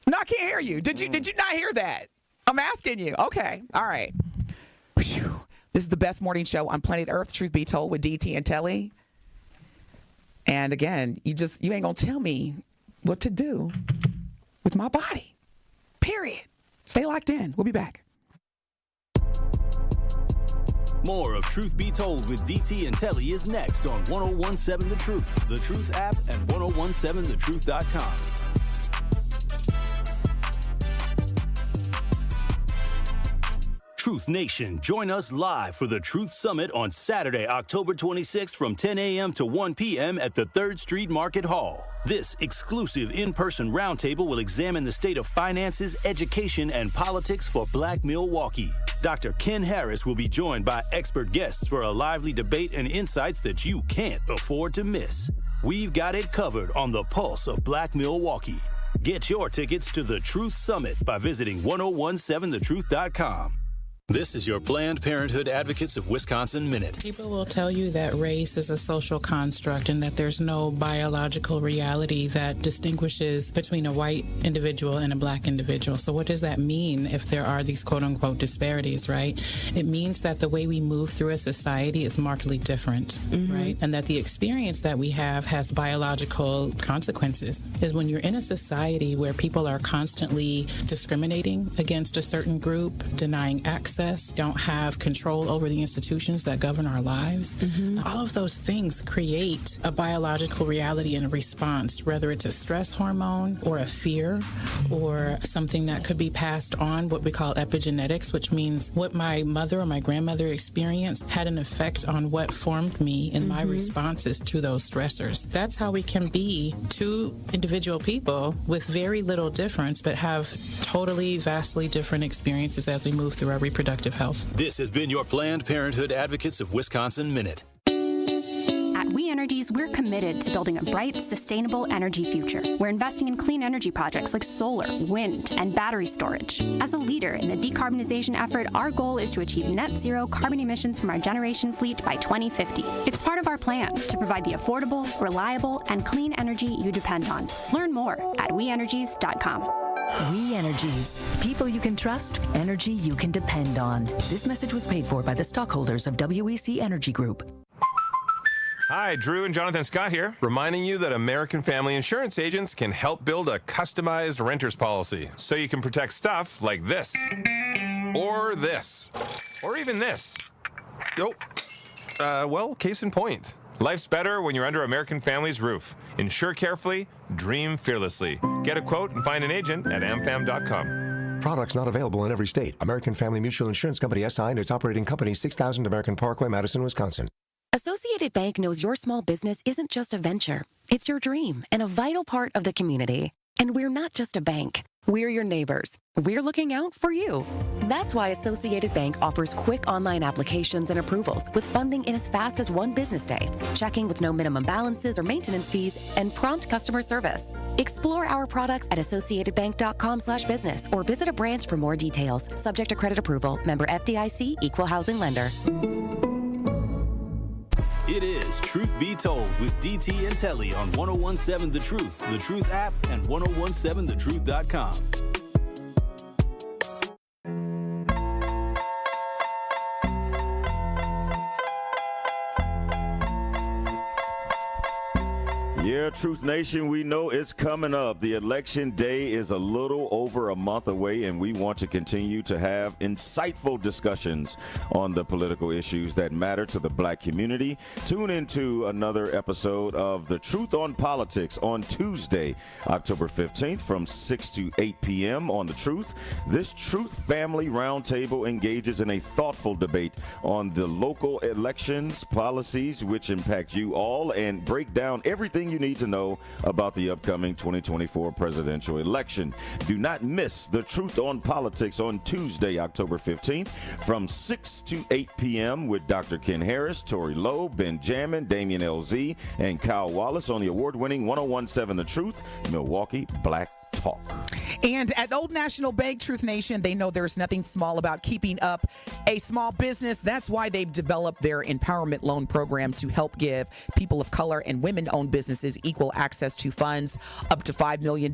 No, I can't hear you. Did you not hear that? I'm asking you. Okay. All right. Whew. This is the best morning show on planet Earth, Truth Be Told, with DT and Telly. And again, you ain't gonna tell me what to do with my body. Period. Stay locked in. We'll be back. More of Truth Be Told with DT and Telly is next on 1017 The Truth, The Truth app, and 1017thetruth.com. Truth Nation, join us live for the Truth Summit on Saturday, October 26th from 10 a.m. to 1 p.m. at the 3rd Street Market Hall. This exclusive in-person roundtable will examine the state of finances, education, and politics for Black Milwaukee. Dr. Ken Harris will be joined by expert guests for a lively debate and insights that you can't afford to miss. We've got it covered on the pulse of Black Milwaukee. Get your tickets to the Truth Summit by visiting 1017thetruth.com. This is your Planned Parenthood Advocates of Wisconsin Minute. People will tell you that race is a social construct and that there's no biological reality that distinguishes between a white individual and a black individual. So what does that mean if there are these quote-unquote disparities, right? It means that the way we move through a society is markedly different, right? And that the experience that we have has biological consequences. Is when you're in a society where people are constantly discriminating against a certain group, denying access, don't have control over the institutions that govern our lives. All of those things create a biological reality and a response, whether it's a stress hormone or a fear or something that could be passed on, what we call epigenetics, which means what my mother or my grandmother experienced had an effect on what formed me in my responses to those stressors. That's how we can be two individual people with very little difference, but have totally, vastly different experiences as we move through our reproductive health. This has been your Planned Parenthood Advocates of Wisconsin Minute. At We Energies, we're committed to building a bright, sustainable energy future. We're investing in clean energy projects like solar, wind, and battery storage. As a leader in the decarbonization effort, our goal is to achieve net zero carbon emissions from our generation fleet by 2050. It's part of our plan to provide the affordable, reliable, and clean energy you depend on. Learn more at WeEnergies.com. We Energies. People you can trust, energy you can depend on. This message was paid for by the stockholders of WEC Energy Group. Hi, Drew and Jonathan Scott here, reminding you that American Family Insurance agents can help build a customized renter's policy so you can protect stuff like this, or this, or even this. Well, case in point. Life's better when you're under American Family's roof. Insure carefully, dream fearlessly. Get a quote and find an agent at amfam.com. Products not available in every state. American Family Mutual Insurance Company SI and its operating company 6000 American Parkway, Madison, Wisconsin. Associated Bank knows your small business isn't just a venture. It's your dream and a vital part of the community. And we're not just a bank. We're your neighbors. We're looking out for you. That's why Associated Bank offers quick online applications and approvals with funding in as fast as one business day, checking with no minimum balances or maintenance fees, and prompt customer service. Explore our products at associatedbank.com/business or visit a branch for more details. Subject to credit approval. Member FDIC, Equal Housing Lender. It is Truth Be Told with DT and Telly on 1017 The Truth app, and 1017thetruth.com. Yeah, Truth Nation, we know it's coming up. The election day is a little over a month away, and we want to continue to have insightful discussions on the political issues that matter to the black community. Tune into another episode of The Truth on Politics on Tuesday, October 15th from 6 to 8 p.m. on The Truth. This Truth Family Roundtable engages in a thoughtful debate on the local elections, policies which impact you all, and break down everything you need to know about the upcoming 2024 presidential election. Do not miss The Truth on Politics on Tuesday, October 15th from 6 to 8 p.m. with Dr. Ken Harris, Tori Lowe, Ben Jamin, Damian LZ, and Kyle Wallace on the award-winning 1017 The Truth, Milwaukee Black Talk. And at Old National Bank, Truth Nation, they know there's nothing small about keeping up a small business. That's why they've developed their empowerment loan program to help give people of color and women-owned businesses equal access to funds up to $5 million.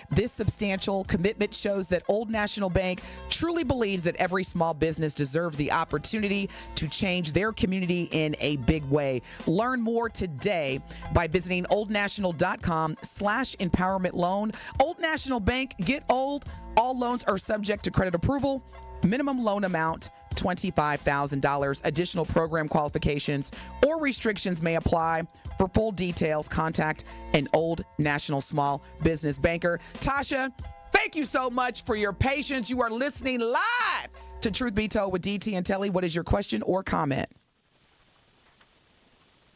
This substantial commitment shows that Old National Bank truly believes that every small business deserves the opportunity to change their community in a big way. Learn more today by visiting oldnational.com/empowerment loan. Old National Bank, get old. All loans are subject to credit approval. Minimum loan amount, $25,000. Additional program qualifications or restrictions may apply. For full details, contact an Old National small business banker. Tasha, thank you so much for your patience. You are listening live to Truth Be Told with DT and Telly. What is your question or comment?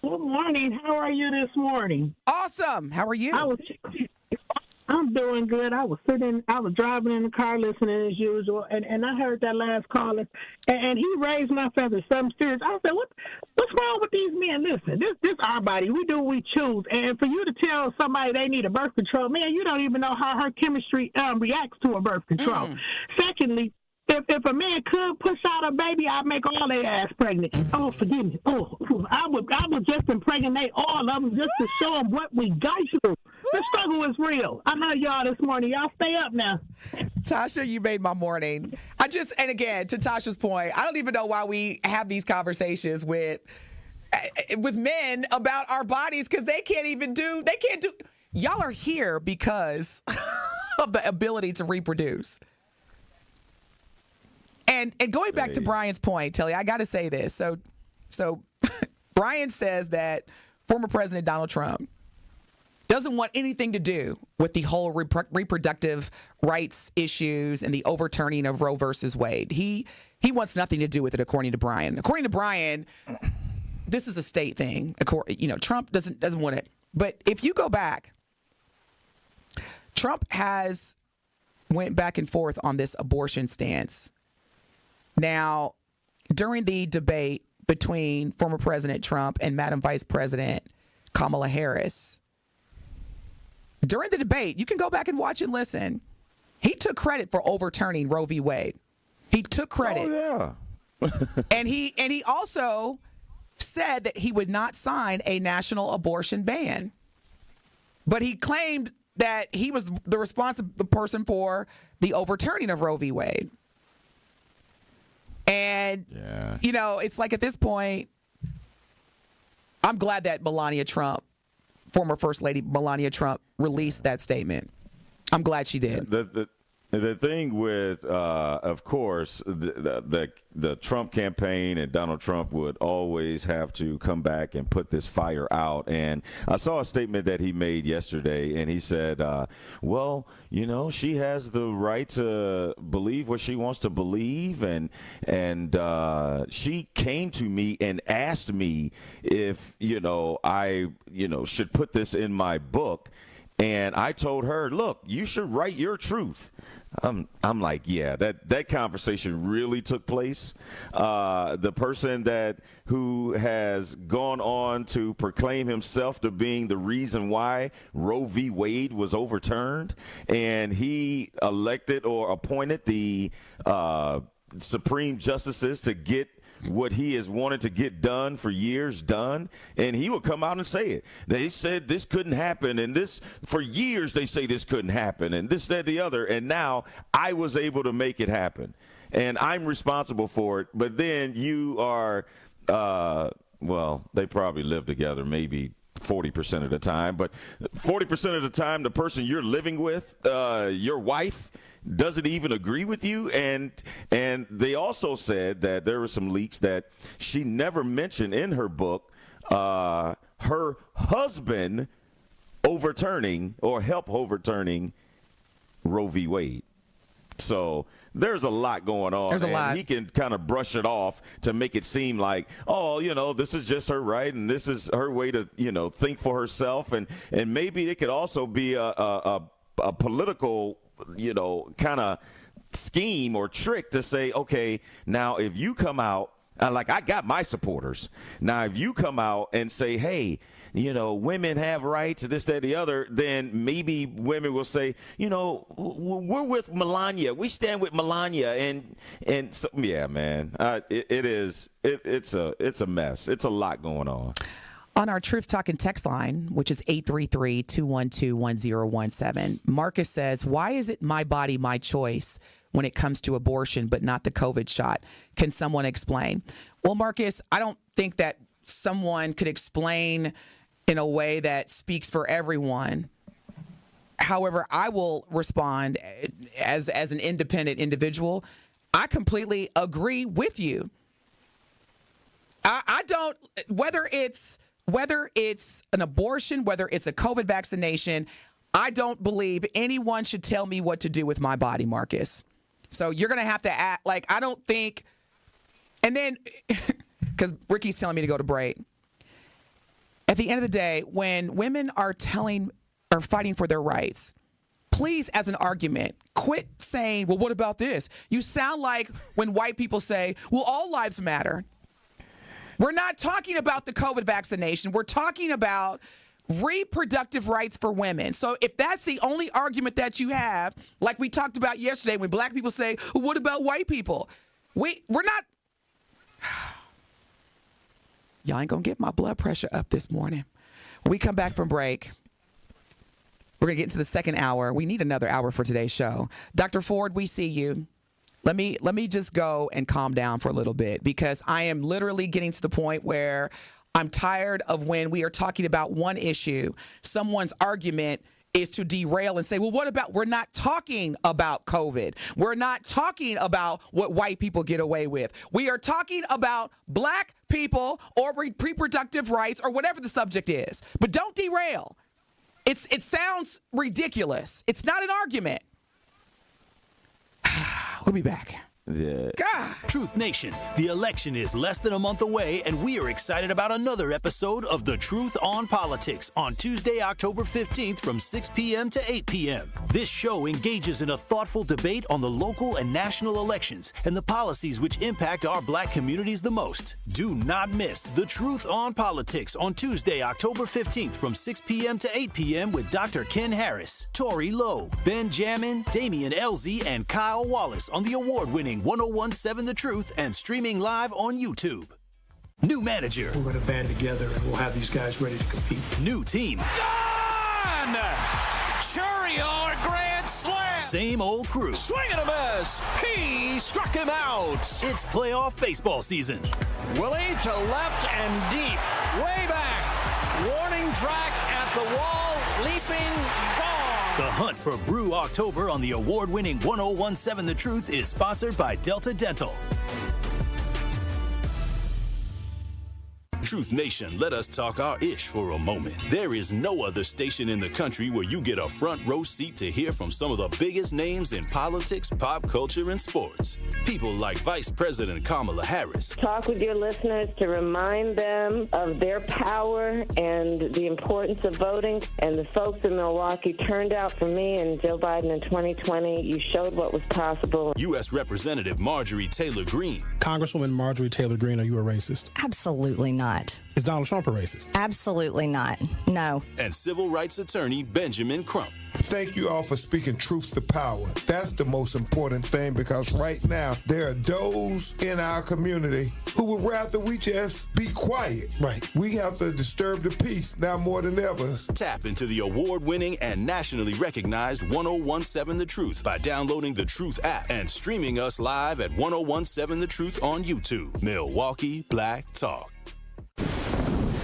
Good morning. How are you this morning? Awesome. How are you? I'm doing good. I was driving in the car listening as usual, and I heard that last caller, and he raised my feathers. Something serious. I said, what's wrong with these men? Listen, this our body. We do what we choose. And for you to tell somebody they need a birth control, man, you don't even know how her chemistry reacts to a birth control. Secondly, if if a man could push out a baby, I'd make all their ass pregnant. Oh, forgive me. Oh, I would just impregnate all of them just to show them what we got through. The struggle is real. I love y'all this morning. Y'all stay up now. Tasha, you made my morning. And again, to Tasha's point, I don't even know why we have these conversations with men about our bodies, because they can't do. Y'all are here because of the ability to reproduce. And going back to Brian's point, Telly, I got to say this. So Brian says that former President Donald Trump doesn't want anything to do with the whole reproductive rights issues and the overturning of Roe versus Wade. He wants nothing to do with it, according to Brian. According to Brian, this is a state thing. Trump doesn't want it. But if you go back, Trump has went back and forth on this abortion stance. Now, during the debate between former President Trump and Madam Vice President Kamala Harris, during the debate, you can go back and watch and listen, he took credit for overturning Roe v. Wade. He took credit. Oh, yeah. and he also said that he would not sign a national abortion ban. But he claimed that he was the responsible person for the overturning of Roe v. Wade. And, it's like at this point, I'm glad that Melania Trump, former First Lady Melania Trump, released that statement. I'm glad she did. The thing with, of course, the Trump campaign and Donald Trump would always have to come back and put this fire out. And I saw a statement that he made yesterday, and he said, well, she has the right to believe what she wants to believe. And she came to me and asked me if, I, should put this in my book. And I told her, look, you should write your truth. I'm like, yeah, that conversation really took place. The person who has gone on to proclaim himself to being the reason why Roe v. Wade was overturned, and he elected or appointed the Supreme Justices to get what he has wanted to get done for years done, and he will come out and say it. They said this couldn't happen, and this for years they say this couldn't happen, and this, that, the other, and now I was able to make it happen, and I'm responsible for it. But then you are, they probably live together maybe 40% of the time, but 40% of the time the person you're living with, your wife, doesn't even agree with you. And they also said that there were some leaks that she never mentioned in her book her husband overturning or help overturning Roe v. Wade. So there's a lot going on. There's a lot. He can kind of brush it off to make it seem like, this is just her right, and this is her way to, think for herself. And maybe it could also be a political kind of scheme or trick to say, okay, now if you come out, I got my supporters. Now, if you come out and say, hey, women have rights, this, that, the other, then maybe women will say, we're with Melania. We stand with Melania. And so, yeah, man, it's a mess. It's a lot going on. On our Truth Talking text line, which is 833-212-1017, Marcus says, why is it my body, my choice when it comes to abortion, but not the COVID shot? Can someone explain? Well, Marcus, I don't think that someone could explain in a way that speaks for everyone. However, I will respond as an independent individual. I completely agree with you. I don't, whether it's an abortion, whether it's a COVID vaccination, I don't believe anyone should tell me what to do with my body, Marcus. So you're going to have to act like, I don't think, and then, because Ricky's telling me to go to break. At the end of the day, when women are fighting for their rights, please, as an argument, quit saying, well, what about this? You sound like when white people say, well, all lives matter. We're not talking about the COVID vaccination. We're talking about reproductive rights for women. So if that's the only argument that you have, like we talked about yesterday when black people say, well, what about white people? We're not. Y'all ain't going to get my blood pressure up this morning. When we come back from break, we're going to get into the second hour. We need another hour for today's show. Dr. Ford, we see you. Let me just go and calm down for a little bit, because I am literally getting to the point where I'm tired of when we are talking about one issue, someone's argument is to derail and say, well, what about, we're not talking about COVID. We're not talking about what white people get away with. We are talking about black people or reproductive rights or whatever the subject is. But don't derail. It sounds ridiculous. It's not an argument. We'll be back. Yeah. God. Truth Nation, the election is less than a month away, and we are excited about another episode of The Truth on Politics on Tuesday, October 15th from 6 p.m. to 8 p.m. This show engages in a thoughtful debate on the local and national elections and the policies which impact our black communities the most. Do not miss The Truth on Politics on Tuesday, October 15th from 6 p.m. to 8 p.m. with Dr. Ken Harris, Tori Lowe, Ben Jamin, Damian Elzie, and Kyle Wallace on the award-winning 1017 The Truth and streaming live on YouTube. New manager. We're going to band together and we'll have these guys ready to compete. New team. Done! Churio, a grand slam! Same old crew. Swing and a miss! He struck him out! It's playoff baseball season. Willie to left and deep. Way back. Warning track at the wall. Leaping gone. The hunt for Brew October on the award-winning 1017 The Truth is sponsored by Delta Dental. Truth Nation, let us talk our ish for a moment. There is no other station in the country where you get a front row seat to hear from some of the biggest names in politics, pop culture, and sports. People like Vice President Kamala Harris. Talk with your listeners to remind them of their power and the importance of voting. And the folks in Milwaukee turned out for me and Joe Biden in 2020. You showed what was possible. U.S. Representative Marjorie Taylor Greene. Congresswoman Marjorie Taylor Greene, are you a racist? Absolutely not. Is Donald Trump a racist? Absolutely not. No. And civil rights attorney Benjamin Crump. Thank you all for speaking truth to power. That's the most important thing, because right now there are those in our community who would rather we just be quiet. Right. We have to disturb the peace now more than ever. Tap into the award-winning and nationally recognized 1017 The Truth by downloading the Truth app and streaming us live at 1017 The Truth on YouTube. Milwaukee Black Talk.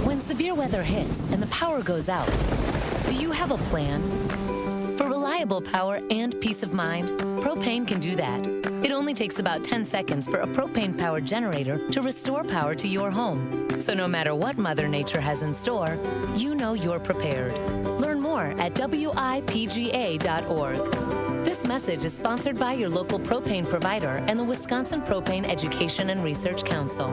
When severe weather hits and the power goes out, do you have a plan? For reliable power and peace of mind, propane can do that. It only takes about 10 seconds for a propane-powered generator to restore power to your home. So no matter what Mother Nature has in store, you know you're prepared. Learn more at wipga.org. This message is sponsored by your local propane provider and the Wisconsin Propane Education and Research Council.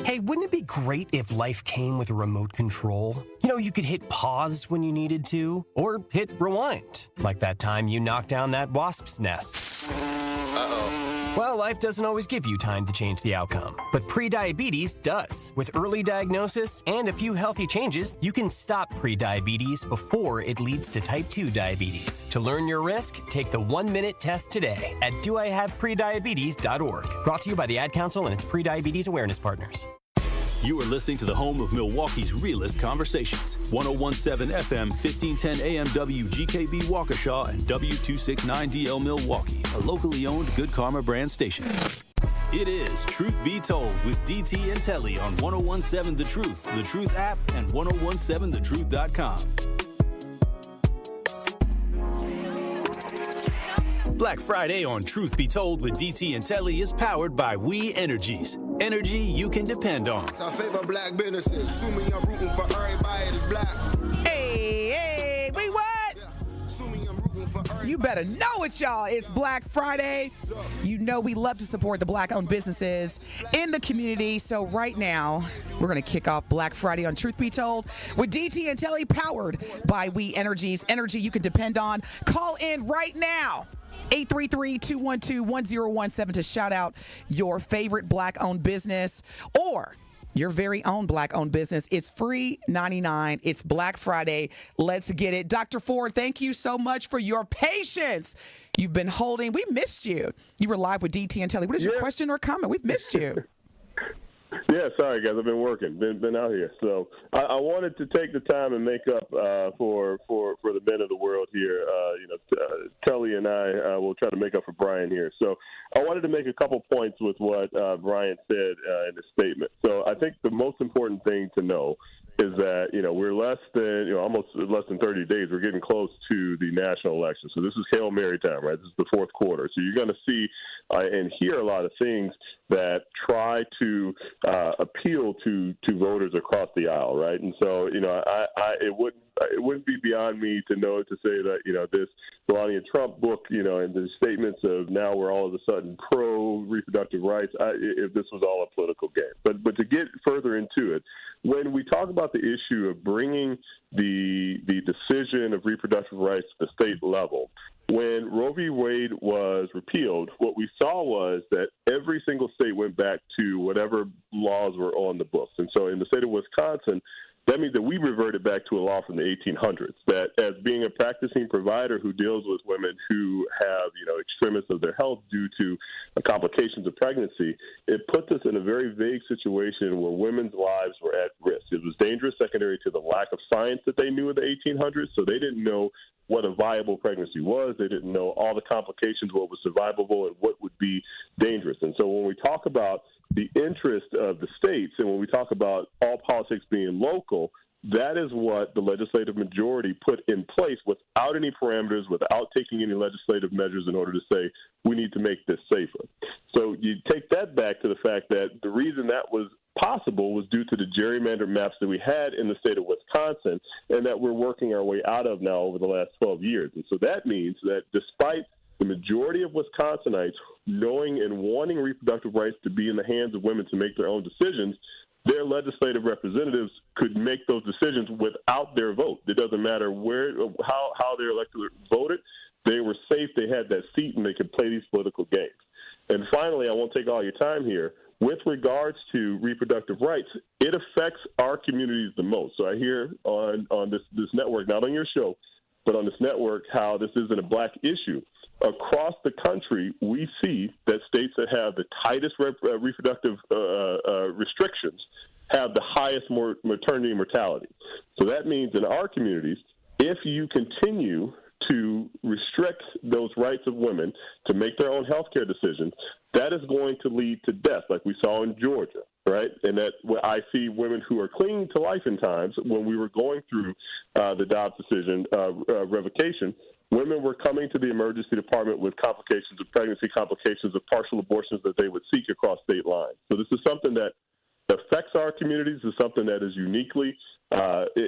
Hey, wouldn't it be great if life came with a remote control? You know, you could hit pause when you needed to, or hit rewind, like that time you knocked down that wasp's nest. Uh-oh. Well, life doesn't always give you time to change the outcome, but prediabetes does. With early diagnosis and a few healthy changes, you can stop prediabetes before it leads to type 2 diabetes. To learn your risk, take the 1-minute test today at doihaveprediabetes.org. Brought to you by the Ad Council and its prediabetes awareness partners. You are listening to the home of Milwaukee's realest conversations. 1017 FM, 1510 AM WGKB Waukesha and W269DL Milwaukee, a locally owned Good Karma brand station. It is Truth Be Told with DT and Telly on 1017 The Truth, the Truth app, and 1017thetruth.com. Black Friday on Truth Be Told with DT and Telly is powered by We Energies. Energy you can depend on. It's our favorite black businesses. Assuming I'm rooting for everybody that's black. Hey, we what? You better know it, y'all. It's Black Friday. You know we love to support the black-owned businesses in the community. So right now, we're going to kick off Black Friday on Truth Be Told with DT and Telly, powered by We Energies. Energy you can depend on. Call in right now. 833-212-1017 to shout out your favorite black-owned business, or Your very own Black-owned business. It's free 99. It's Black Friday. Let's get it. Dr. Ford, thank you so much for your patience. You've been holding. We missed you. You were live with DT and Telly. What is your question or comment? We've missed you. Yeah, sorry guys, I've been working, been out here. So I wanted to take the time and make up for the men of the world here. Telly and I will try to make up for Brian here. So I wanted to make a couple points with what Brian said in his statement. So I think the most important thing to know is that, we're almost less than 30 days. We're getting close to the national election. So this is Hail Mary time, right? This is the fourth quarter. So you're going to see and hear a lot of things that try to appeal to voters across the aisle, right? And so, it wouldn't be beyond me to say that, this Melania Trump book, and the statements of now we're all of a sudden pro reproductive rights, if this was all a political game. But to get further into it, when we talk about the issue of bringing the decision of reproductive rights to the state level, when Roe v. Wade was repealed, what we saw was that every single state went back to whatever laws were on the books. And so in the state of Wisconsin, that means that we reverted back to a law from the 1800s, that as being a practicing provider who deals with women who have, extremis of their health due to complications of pregnancy, it puts us in a very vague situation where women's lives were at risk. It was dangerous secondary to the lack of science that they knew in the 1800s, so they didn't know what a viable pregnancy was. They didn't know all the complications, what was survivable, and what would be dangerous. And so when we talk about the interest of the states and when we talk about all politics being local, that is what the legislative majority put in place without any parameters, without taking any legislative measures in order to say we need to make this safer. So you take that back to the fact that the reason that was possible was due to the gerrymandered maps that we had in the state of Wisconsin and that we're working our way out of now over the last 12 years. And so that means that despite the majority of Wisconsinites knowing and wanting reproductive rights to be in the hands of women to make their own decisions, their legislative representatives could make those decisions without their vote. It doesn't matter how their electorate voted. They were safe, they had that seat, and they could play these political games. And finally, I won't take all your time here. With regards to reproductive rights, it affects our communities the most. So I hear on this network, not on your show, but on this network, how this isn't a black issue. Across the country, we see that states that have the tightest reproductive restrictions have the highest maternity mortality. So that means in our communities, if you continue to restrict those rights of women to make their own health care decisions, that is going to lead to death, like we saw in Georgia, right? And that I see women who are clinging to life in times when we were going through the Dobbs decision revocation. Women were coming to the emergency department with complications of pregnancy, complications of partial abortions that they would seek across state lines. So this is something that affects our communities. It's something that is uniquely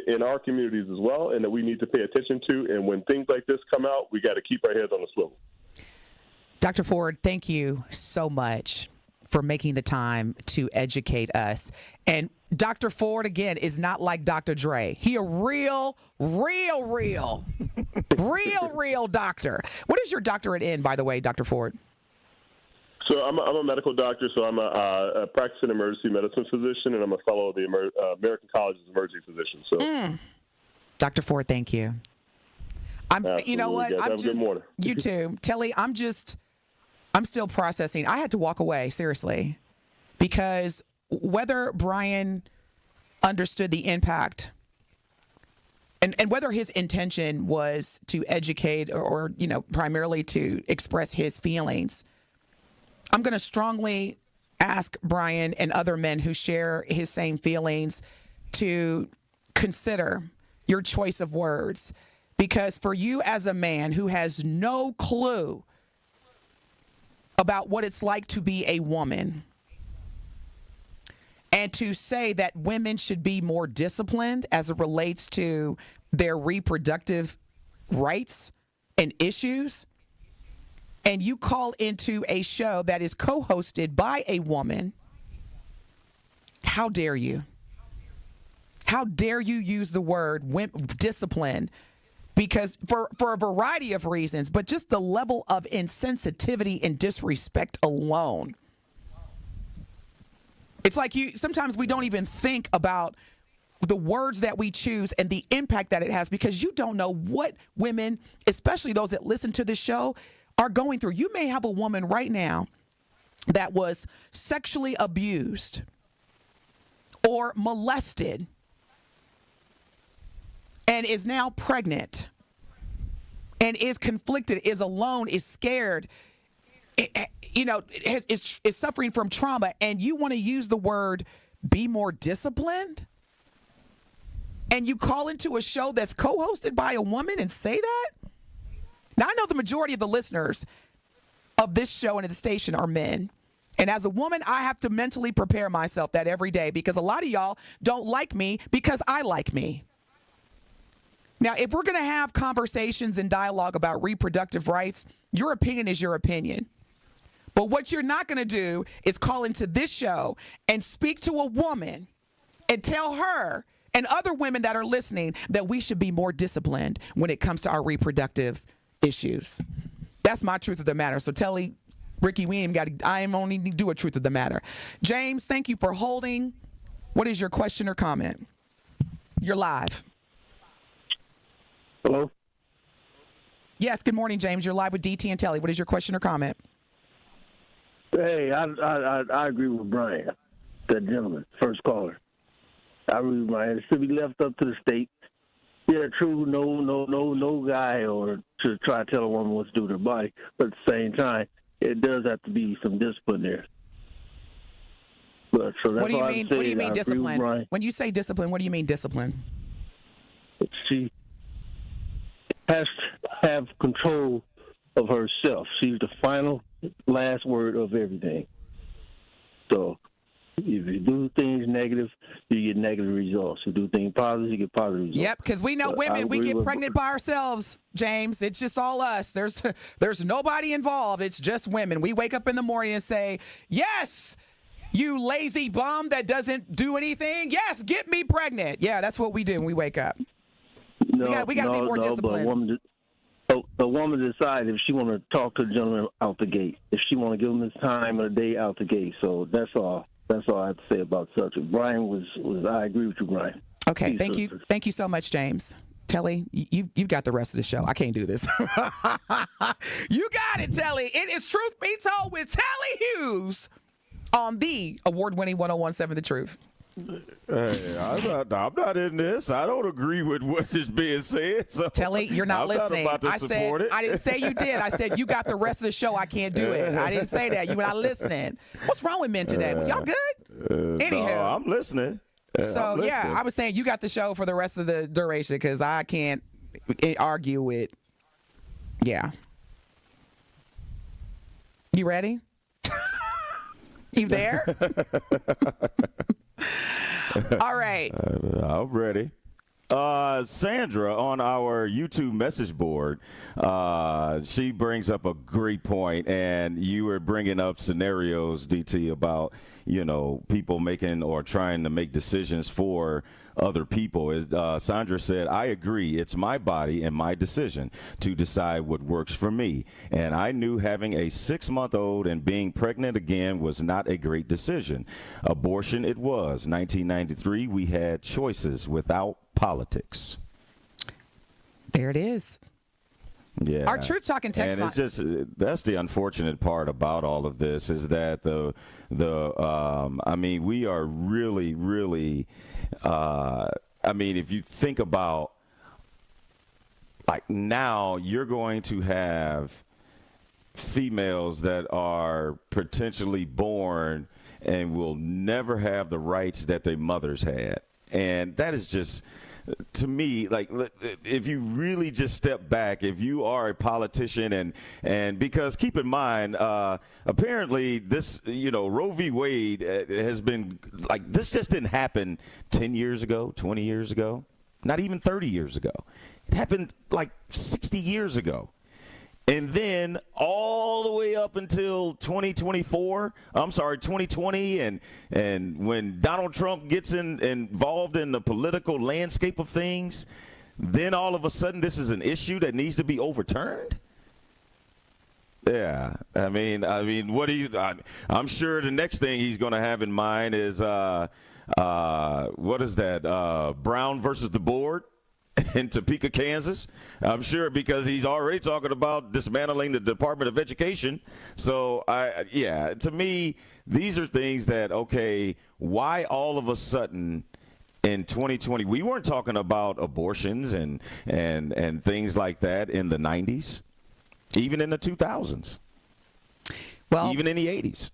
in our communities as well, and that we need to pay attention to. And when things like this come out, we got to keep our heads on the swivel. Dr. Ford, thank you so much for making the time to educate us. And Dr. Ford, again, is not like Dr. Dre. He a real doctor. What is your doctorate in, by the way, Dr. Ford? So I'm a medical doctor, so I'm a practicing emergency medicine physician, and I'm a fellow of the American College's emergency physicians. So, Dr. Ford, thank you. You know what? Have a good morning. You too. Telly, I'm still processing. I had to walk away, seriously, because whether Brian understood the impact and whether his intention was to educate or primarily to express his feelings, I'm going to strongly ask Brian and other men who share his same feelings to consider your choice of words. Because for you as a man who has no clue about what it's like to be a woman, and to say that women should be more disciplined as it relates to their reproductive rights and issues, and you call into a show that is co-hosted by a woman, how dare you? How dare you use the word discipline? Because for a variety of reasons, but just the level of insensitivity and disrespect alone. It's like sometimes we don't even think about the words that we choose and the impact that it has, because you don't know what women, especially those that listen to this show, are going through. You may have a woman right now that was sexually abused or molested and is now pregnant and is conflicted, is alone, is scared, is suffering from trauma, and you want to use the word be more disciplined, and you call into a show that's co-hosted by a woman and say that? Now, I know the majority of the listeners of this show and of the station are men. And as a woman, I have to mentally prepare myself that every day, because a lot of y'all don't like me because I like me. Now, if we're going to have conversations and dialogue about reproductive rights, your opinion is your opinion. But what you're not going to do is call into this show and speak to a woman and tell her and other women that are listening that we should be more disciplined when it comes to our reproductive issues. That's my truth of the matter. So Telly, Ricky, I am only need to do a truth of the matter. James, thank you for holding. What is your question or comment? You're live. Hello? Yes, good morning, James. You're live with DT and Telly. What is your question or comment? Hey, I agree with Brian, that gentleman, first caller. I agree with Brian. It should be left up to the state. Yeah, true, no guy or to try to tell a woman what to do with her body. But at the same time, it does have to be some discipline there. But so that's what do you mean discipline? When you say discipline, what do you mean discipline? She has to have control of herself. She's the final, last word of everything. So if you do things negative, you get negative results. If you do things positive, you get positive results. Yep, because we know women, we get pregnant by ourselves, James. It's just all us. There's nobody involved. It's just women. We wake up in the morning and say, yes, you lazy bum that doesn't do anything. Yes, get me pregnant. Yeah, that's what we do when we wake up. We got to be more disciplined. The woman decides if she want to talk to the gentleman out the gate, if she want to give him his time of the day out the gate. So that's all. That's all I have to say about the subject. Brian was I agree with you, Brian. Okay, thank you. Thank you so much, James. Telly, you've got the rest of the show. I can't do this. You got it, Telly. It is Truth Be Told with Telly Hughes on the award-winning 101.7 The Truth. Hey, I'm not in this. I don't agree with what is being said. So Telly, you're not listening. Not about to support it. I didn't say you did. I said you got the rest of the show. I can't do it. I didn't say that. You were not listening. What's wrong with men today? Y'all good? Anyhow, no, I'm listening. So yeah, I was saying you got the show for the rest of the duration because I can't argue with. Yeah. You ready? You there? All right. I'm ready. Sandra on our YouTube message board, she brings up a great point, and you were bringing up scenarios, DT, about, people making or trying to make decisions for other people. Sandra said, I agree. It's my body and my decision to decide what works for me. And I knew having a 6-month-old and being pregnant again was not a great decision. Abortion it was. 1993, we had choices without politics. There it is. Yeah. Our Truth Talking text line. And it's just, that's the unfortunate part about all of this is that we are really, really, if you think about, like, now you're going to have females that are potentially born and will never have the rights that their mothers had. And that is just, to me, like, if you really just step back, if you are a politician and because keep in mind, apparently this, Roe v. Wade has been like, this just didn't happen 10 years ago, 20 years ago, not even 30 years ago. It happened like 60 years ago. And then all the way up until 2020, and when Donald Trump gets involved in the political landscape of things, then all of a sudden this is an issue that needs to be overturned. Yeah, I mean, what do you? I'm sure the next thing he's going to have in mind is what is that? Brown versus the board in Topeka, Kansas. I'm sure because he's already talking about dismantling the Department of Education. So, to me, these are things that, okay, why all of a sudden in 2020 we weren't talking about abortions and things like that in the 90s? Even in the 2000s. Well, even in the 80s.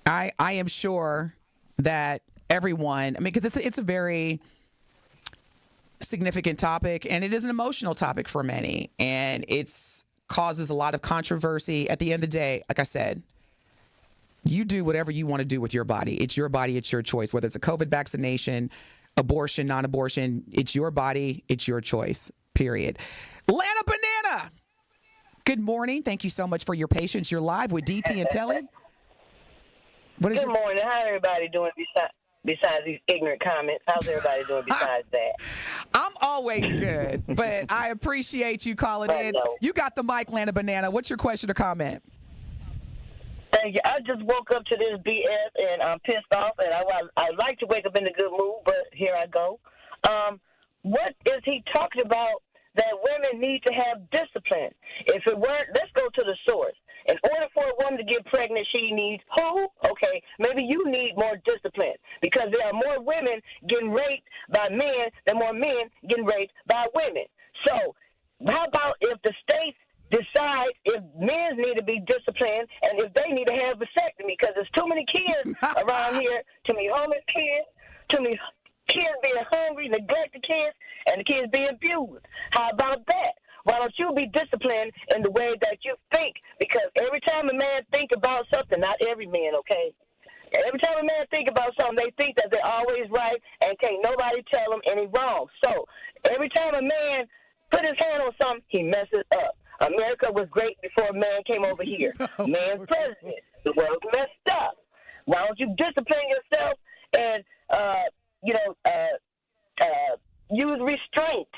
I am sure that everyone, because it's a very significant topic, and it is an emotional topic for many, and it's causes a lot of controversy. At the end of the day, like I said, you do whatever you want to do with your body. It's your body, it's your choice. Whether it's a COVID vaccination, abortion, non-abortion, it's your body, it's your choice, period. Lana Banana! Good morning. Thank you so much for your patience. You're live with DT and Telly. Good morning. How everybody doing besides these ignorant comments? How's everybody doing besides that? I'm always good, but I appreciate you calling in. You got the mic, Lana Banana. What's your question or comment? Thank you. I just woke up to this BS, and I'm pissed off, and I like to wake up in a good mood, but here I go. What is he talking about? That women need to have discipline. If it weren't, let's go to the source. In order for a woman to get pregnant, she needs who? Okay, maybe you need more discipline because there are more women getting raped by men than more men getting raped by women. So how about if the states decide if men need to be disciplined and if they need to have vasectomy because there's too many kids around here, too many homeless kids, too many kids being hungry, neglected kids, and the kids being abused. How about that? Why don't you be disciplined in the way that you think? Because every time a man think about something, not every man, okay? Every time a man think about something, they think that they're always right and can't nobody tell them any wrong. So every time a man put his hand on something, he messes up. America was great before man came over here. Man's president. The world's messed up. Why don't you discipline yourself and use restraint?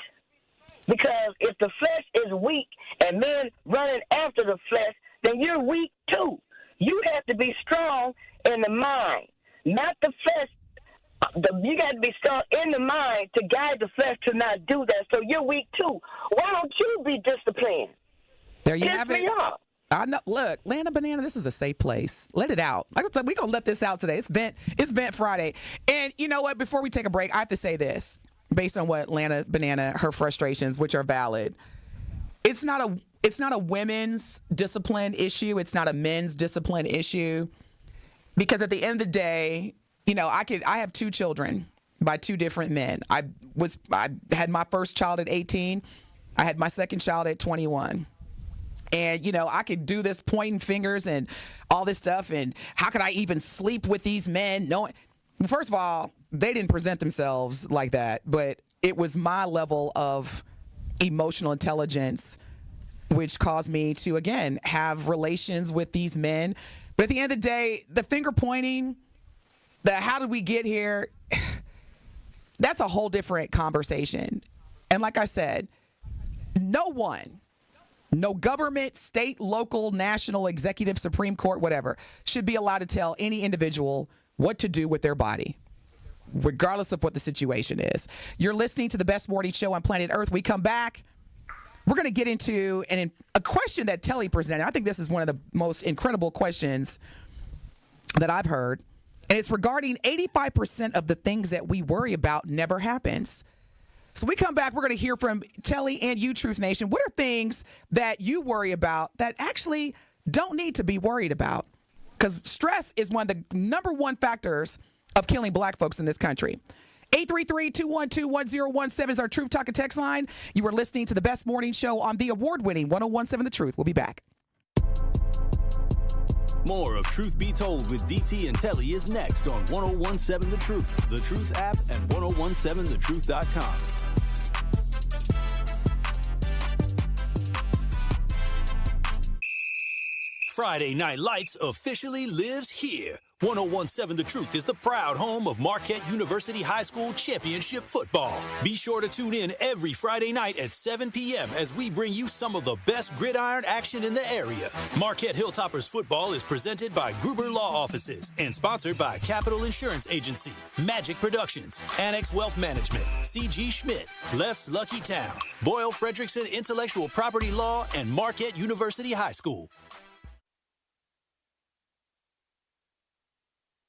Because if the flesh is weak and men running after the flesh, then you're weak too. You have to be strong in the mind, not the flesh. You got to be strong in the mind to guide the flesh to not do that. So you're weak too. Why don't you be disciplined? There you have it. I know. Look, Lana Banana, this is a safe place. Let it out. Like I said, we're going to let this out today. It's Vent Friday. And you know what? Before we take a break, I have to say this. Based on what Lana Banana, her frustrations, which are valid, it's not a women's discipline issue. It's not a men's discipline issue. Because at the end of the day, I have two children by two different men. I had my first child at 18. I had my second child at 21. And, I could do this pointing fingers and all this stuff. And how could I even sleep with these men? First of all, they didn't present themselves like that. But it was my level of emotional intelligence which caused me to, again, have relations with these men. But at the end of the day, the finger pointing, the how did we get here, that's a whole different conversation. And like I said, no government, state, local, national, executive, Supreme Court, whatever, should be allowed to tell any individual what to do with their body, regardless of what the situation is. You're listening to the best morning show on planet Earth. We come back. We're going to get into a question that Telly presented. I think this is one of the most incredible questions that I've heard. And it's regarding 85% of the things that we worry about never happens. So we come back, we're going to hear from Telly and you, Truth Nation. What are things that you worry about that actually don't need to be worried about? Because stress is one of the number one factors of killing black folks in this country. 833-212-1017 is our Truth Talk and text line. You are listening to the best morning show on the award-winning 1017 The Truth. We'll be back. More of Truth Be Told with DT and Telly is next on 1017 The Truth, the Truth app, and 1017thetruth.com. Friday Night Lights officially lives here. 101.7 The Truth is the proud home of Marquette University High School championship football. Be sure to tune in every Friday night at 7 p.m. as we bring you some of the best gridiron action in the area. Marquette Hilltoppers football is presented by Gruber Law Offices and sponsored by Capital Insurance Agency, Magic Productions, Annex Wealth Management, C.G. Schmidt, Left's Lucky Town, Boyle Frederickson Intellectual Property Law, and Marquette University High School.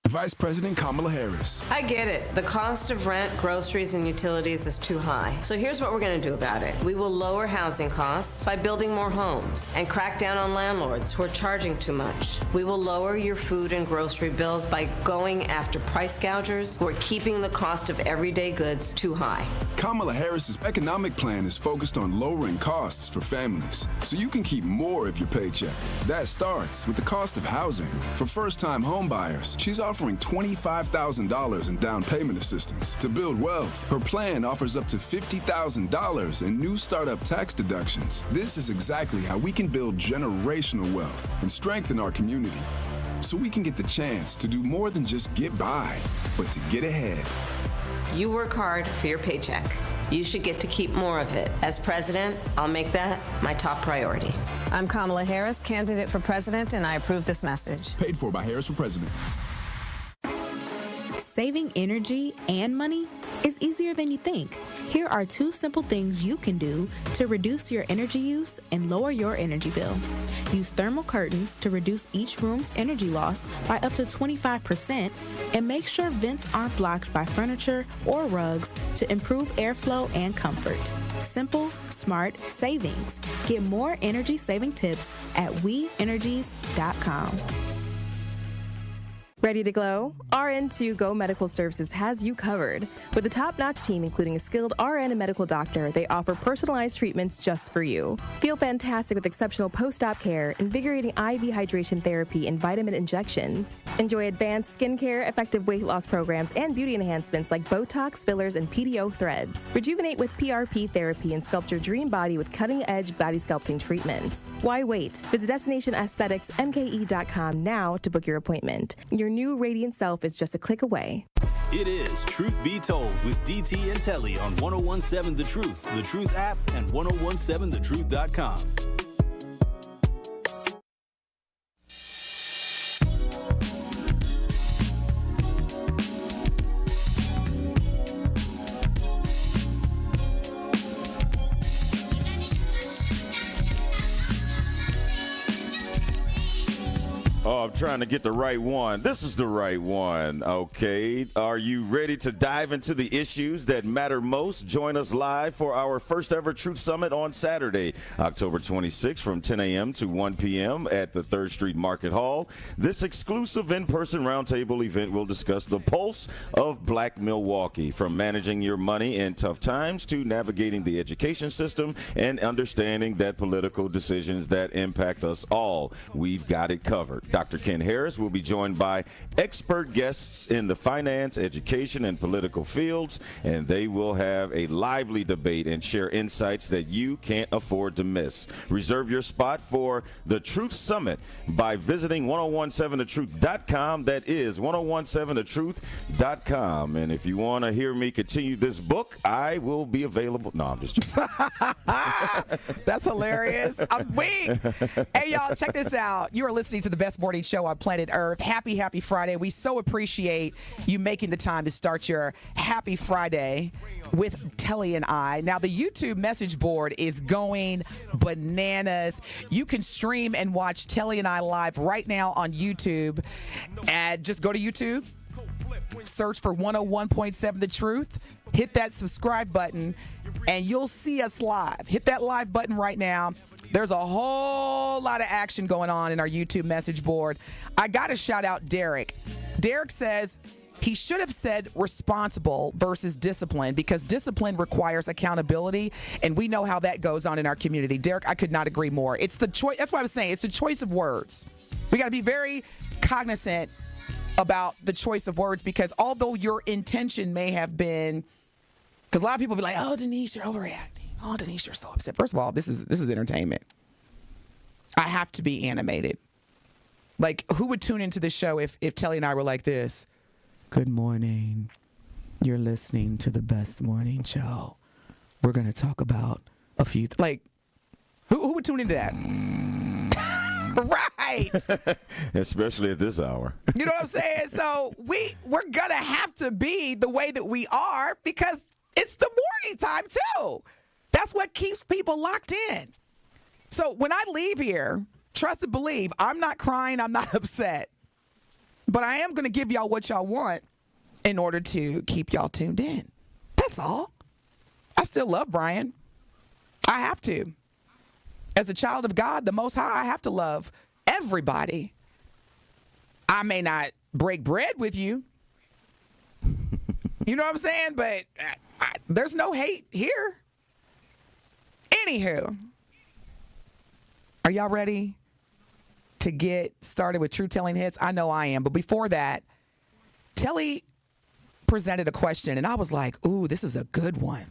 Vice President Kamala Harris. I get it. The cost of rent, groceries, and utilities is too high. So here's what we're going to do about it. We will lower housing costs by building more homes and crack down on landlords who are charging too much. We will lower your food and grocery bills by going after price gougers who are keeping the cost of everyday goods too high. Kamala Harris's economic plan is focused on lowering costs for families, so you can keep more of your paycheck. That starts with the cost of housing. For first-time home buyers, she's offering $25,000 in down payment assistance. To build wealth, her plan offers up to $50,000 in new startup tax deductions. This is exactly how we can build generational wealth and strengthen our community, so we can get the chance to do more than just get by, but to get ahead. You work hard for your paycheck. You should get to keep more of it. As president, I'll make that my top priority. I'm Kamala Harris, candidate for president, and I approve this message. Paid for by Harris for President. Saving energy and money is easier than you think. Here are 2 simple things you can do to reduce your energy use and lower your energy bill. Use thermal curtains to reduce each room's energy loss by up to 25%, and make sure vents aren't blocked by furniture or rugs to improve airflow and comfort. Simple, smart savings. Get more energy-saving tips at WeEnergies.com. Ready to glow? RN2 Go Medical Services has you covered. With a top-notch team, including a skilled RN and medical doctor, they offer personalized treatments just for you. Feel fantastic with exceptional post-op care, invigorating IV hydration therapy, and vitamin injections. Enjoy advanced skincare, effective weight loss programs, and beauty enhancements like Botox, fillers, and PDO threads. Rejuvenate with PRP therapy and sculpt your dream body with cutting-edge body sculpting treatments. Why wait? Visit DestinationAestheticsMKE.com now to book your appointment. Your new radiant self is just a click away. It is Truth Be Told with DT and Telly on 101.7 The Truth app, and 1017thetruth.com. Oh, I'm trying to get the right one. This is the right one. Okay. Are you ready to dive into the issues that matter most? Join us live for our first ever Truth Summit on Saturday, October 26th from 10 a.m. to 1 p.m. at the 3rd Street Market Hall. This exclusive in-person roundtable event will discuss the pulse of Black Milwaukee, from managing your money in tough times to navigating the education system and understanding that political decisions that impact us all. We've got it covered. Dr. Ken Harris will be joined by expert guests in the finance, education, and political fields, and they will have a lively debate and share insights that you can't afford to miss. Reserve your spot for the Truth Summit by visiting 1017thetruth.com. That is 1017thetruth.com. And if you want to hear me continue this book, I will be available. No, I'm just joking. That's hilarious. I'm weak. Hey, y'all, check this out. You are listening to the best morning show on planet Earth. Happy Friday. We so appreciate you making the time to start your happy Friday with Telly and I. Now, the YouTube message board is going bananas. You can stream and watch Telly and I live right now on YouTube. And just go to YouTube, search for 101.7 The Truth, hit that subscribe button, and you'll see us live. Hit that live button right now. There's a whole lot of action going on in our YouTube message board. I got to shout out Derek. Derek says he should have said responsible versus discipline, because discipline requires accountability, and we know how that goes on in our community. Derek, I could not agree more. It's the choice. That's what I was saying. It's the choice of words. We got to be very cognizant about the choice of words, because although your intention may have been, because a lot of people be like, oh, Denise, you're overreacting. Oh, Denise, you're so upset. First of all, this is entertainment. I have to be animated. Like, who would tune into the show if Telly and I were like this? Good morning. You're listening to the best morning show. We're going to talk about a few, like, who would tune into that? Right. Especially at this hour. You know what I'm saying? So we're going to have to be the way that we are because it's the morning time, too. That's what keeps people locked in. So when I leave here, trust and believe, I'm not crying, I'm not upset. But I am going to give y'all what y'all want in order to keep y'all tuned in. That's all. I still love Brian. I have to. As a child of God, the Most High, I have to love everybody. I may not break bread with you. You know what I'm saying? But there's no hate here. Anywho, are y'all ready to get started with Truth Telling Hits? I know I am. But before that, Telly presented a question, and I was like, ooh, this is a good one.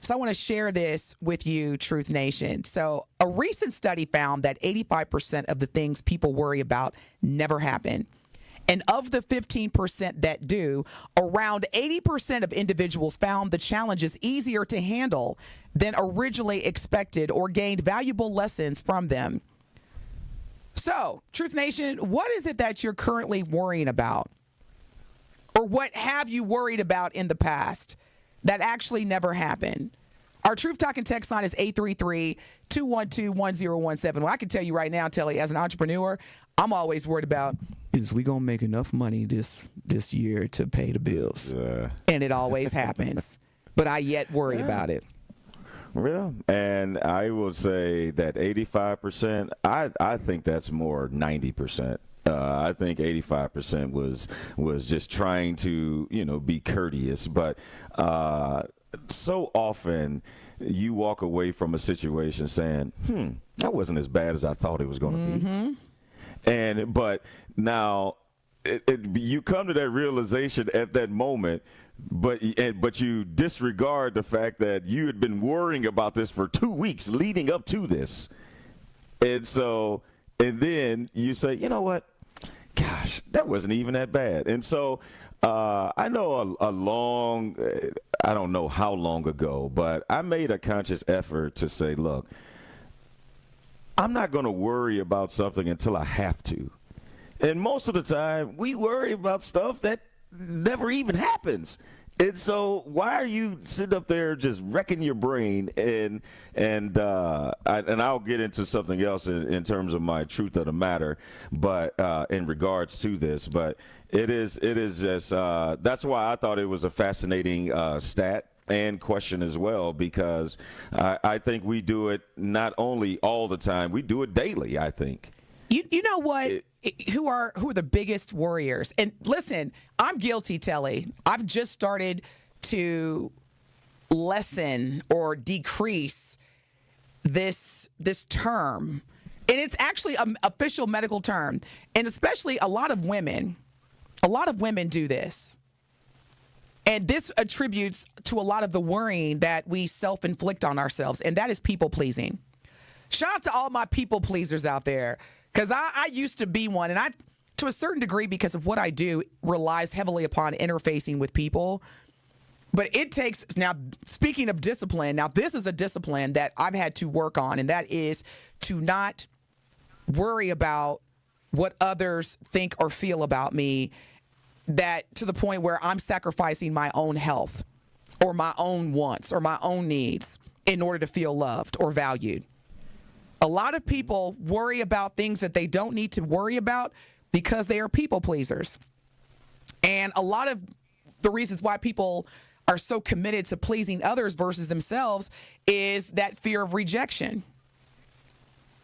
So I want to share this with you, Truth Nation. So a recent study found that 85% of the things people worry about never happen. And of the 15% that do, around 80% of individuals found the challenges easier to handle than originally expected or gained valuable lessons from them. So, Truth Nation, what is it that you're currently worrying about? Or what have you worried about in the past that actually never happened? Our Truth Talking text line is 833-212-1017. Well, I can tell you right now, Telly, as an entrepreneur, I'm always worried about, is we going to make enough money this year to pay the bills? Yeah. And it always happens. But I yet worry about it. Well, and I will say that 85%, I think that's more 90%. I think 85% was just trying to, be courteous. But so often you walk away from a situation saying, that wasn't as bad as I thought it was going to be. But now you come to that realization at that moment, but you disregard the fact that you had been worrying about this for 2 weeks leading up to this. And then you say, you know what? Gosh, that wasn't even that bad. And so I know I don't know how long ago, but I made a conscious effort to say, look, I'm not going to worry about something until I have to. And most of the time, we worry about stuff that never even happens. And so why are you sitting up there just wrecking your brain? And I'll get into something else in terms of my truth of the matter, but in regards to this. But it is just that's why I thought it was a fascinating stat and question as well, because I think we do it not only all the time, we do it daily, I think. You know what? Who are the biggest worriers? And listen, I'm guilty, Telly. I've just started to lessen or decrease this term. And it's actually an official medical term. And especially a lot of women do this. And this attributes to a lot of the worrying that we self-inflict on ourselves, and that is people pleasing. Shout out to all my people pleasers out there, because I used to be one, and I, to a certain degree, because of what I do, relies heavily upon interfacing with people. But it takes, now speaking of discipline, now this is a discipline that I've had to work on, and that is to not worry about what others think or feel about me, that to the point where I'm sacrificing my own health or my own wants or my own needs in order to feel loved or valued. A lot of people worry about things that they don't need to worry about because they are people pleasers. And a lot of the reasons why people are so committed to pleasing others versus themselves is that fear of rejection,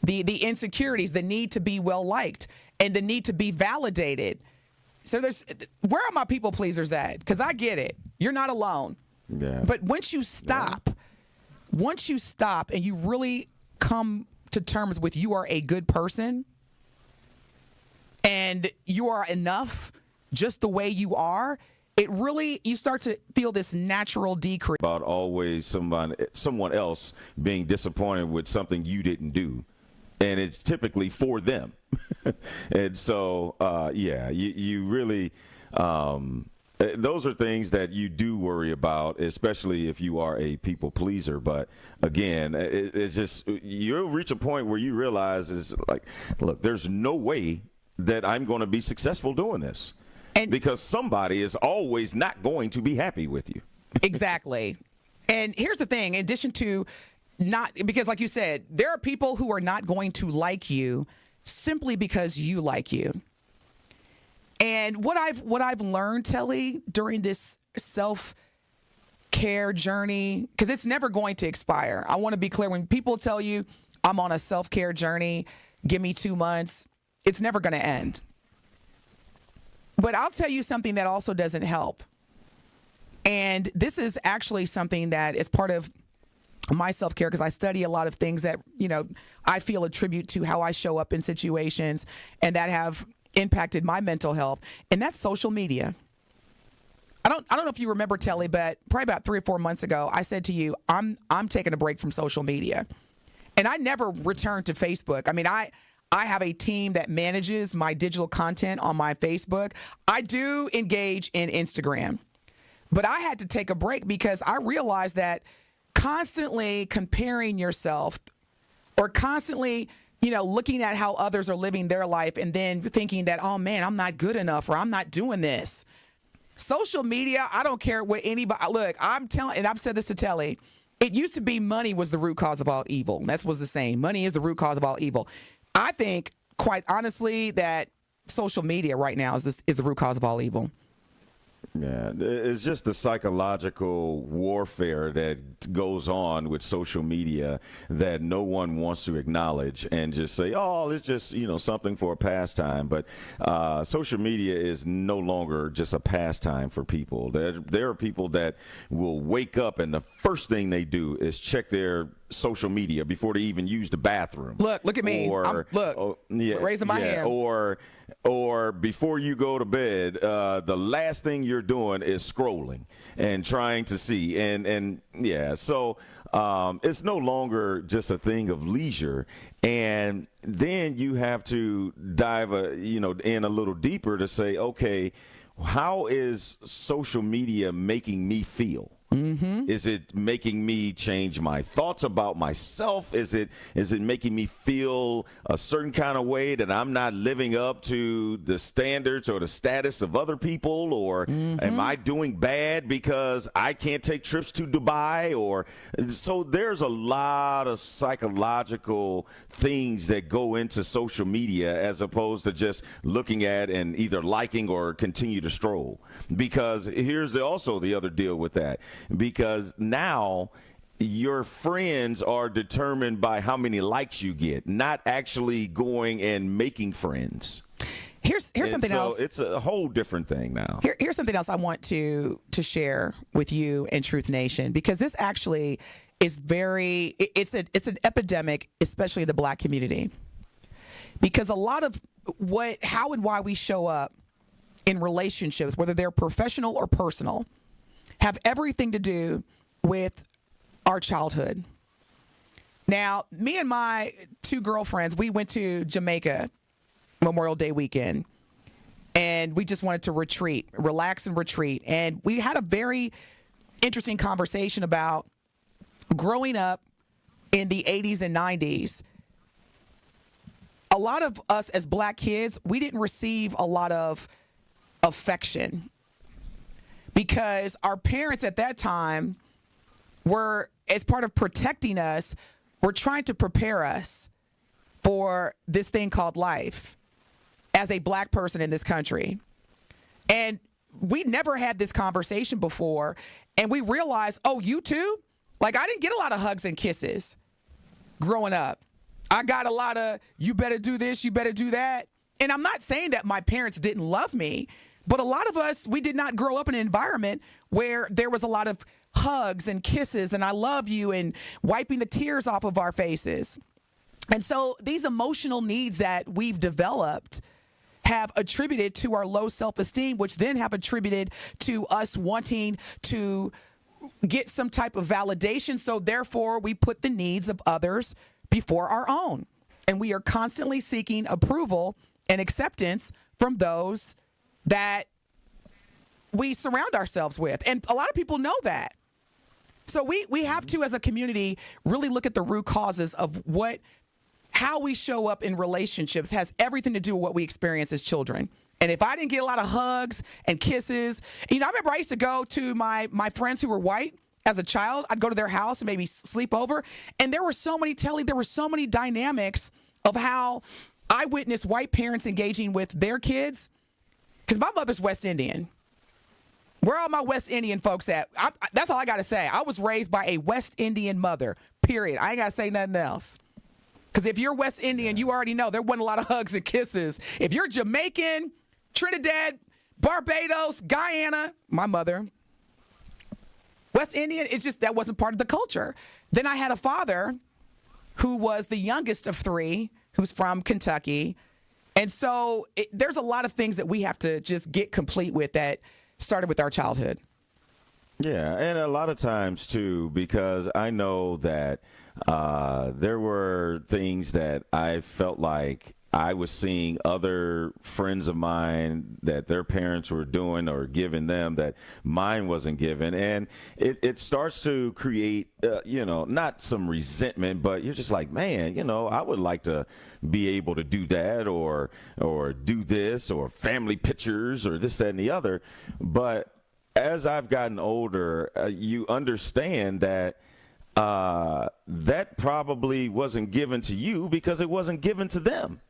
the insecurities, the need to be well liked, and the need to be validated. So where are my people pleasers at? Because I get it. You're not alone. Yeah. But once you stop and you really come to terms with you are a good person and you are enough just the way you are, you start to feel this natural decrease. About always someone else being disappointed with something you didn't do. and it's typically for them. And so, you really, those are things that you do worry about, especially if you are a people pleaser. But again, it's just, you'll reach a point where you realize is like, look, there's no way that I'm going to be successful doing this, because somebody is always not going to be happy with you. Exactly. And here's the thing, in addition to because like you said, there are people who are not going to like you simply because you like you. And what I've learned, Telly, during this self-care journey, because it's never going to expire. I want to be clear. When people tell you I'm on a self-care journey, give me 2 months, it's never going to end. But I'll tell you something that also doesn't help. And this is actually something that is part of my self-care, because I study a lot of things that, I feel attribute to how I show up in situations and that have impacted my mental health, and that's social media. I don't know if you remember, Telly, but probably about 3 or 4 months ago, I said to you, I'm taking a break from social media. And I never returned to Facebook. I mean, I have a team that manages my digital content on my Facebook. I do engage in Instagram. But I had to take a break because I realized that constantly comparing yourself or constantly, looking at how others are living their life and then thinking that, oh man, I'm not good enough or I'm not doing this. Social media, I don't care what anybody, look, I'm telling, and I've said this to Telly, it used to be money was the root cause of all evil. That was the same. Money is the root cause of all evil. I think, quite honestly, that social media right now is the root cause of all evil. Yeah, it's just the psychological warfare that goes on with social media that no one wants to acknowledge and just say, oh, it's just, something for a pastime. But social media is no longer just a pastime for people. There are people that will wake up and the first thing they do is check their social media before they even use the bathroom. Look at me. Raising my hand. Or before you go to bed, the last thing you're doing is scrolling and trying to see. So it's no longer just a thing of leisure. And then you have to dive, in a little deeper to say, okay, how is social media making me feel? Mm-hmm. Is it making me change my thoughts about myself? Is it making me feel a certain kind of way that I'm not living up to the standards or the status of other people? Or am I doing bad because I can't take trips to Dubai? So there's a lot of psychological things that go into social media as opposed to just looking at and either liking or continue to stroll. Because here's also the other deal with that. Because now your friends are determined by how many likes you get, not actually going and making friends. Here's something else. It's a whole different thing now. Here's something else I want to share with you and Truth Nation, because this actually is it's an epidemic, especially in the Black community. Because a lot of how and why we show up in relationships, whether they're professional or personal, have everything to do with our childhood. Now, me and my 2 girlfriends, we went to Jamaica Memorial Day weekend, and we just wanted to relax and retreat. And we had a very interesting conversation about growing up in the 80s and 90s. A lot of us as Black kids, we didn't receive a lot of affection because our parents at that time were, as part of protecting us, were trying to prepare us for this thing called life as a Black person in this country. And we never had this conversation before, and we realized, oh, you too? Like, I didn't get a lot of hugs and kisses growing up. I got a lot of, you better do this, you better do that. And I'm not saying that my parents didn't love me, but a lot of us, we did not grow up in an environment where there was a lot of hugs and kisses and I love you and wiping the tears off of our faces. And so these emotional needs that we've developed have attributed to our low self-esteem, which then have attributed to us wanting to get some type of validation. So therefore, we put the needs of others before our own. and we are constantly seeking approval and acceptance from those that we surround ourselves with. And a lot of people know that. So we have to, as a community, really look at the root causes of how we show up in relationships has everything to do with what we experience as children. And if I didn't get a lot of hugs and kisses, I remember I used to go to my friends who were white as a child. I'd go to their house and maybe sleep over. And there were so many dynamics of how I witnessed white parents engaging with their kids. Because my mother's West Indian. Where are all my West Indian folks at? That's all I got to say. I was raised by a West Indian mother, period. I ain't got to say nothing else. Because if you're West Indian, you already know there wasn't a lot of hugs and kisses. If you're Jamaican, Trinidad, Barbados, Guyana, my mother, West Indian, it's just that wasn't part of the culture. Then I had a father who was the youngest of three, who's from Kentucky. And so there's a lot of things that we have to just get complete with that started with our childhood. Yeah, and a lot of times, too, because I know that there were things that I felt like I was seeing other friends of mine that their parents were doing or giving them that mine wasn't given. And it starts to create, not some resentment, but you're just like, man, I would like to be able to do that or do this or family pictures or this, that, and the other. But as I've gotten older, you understand that that probably wasn't given to you because it wasn't given to them.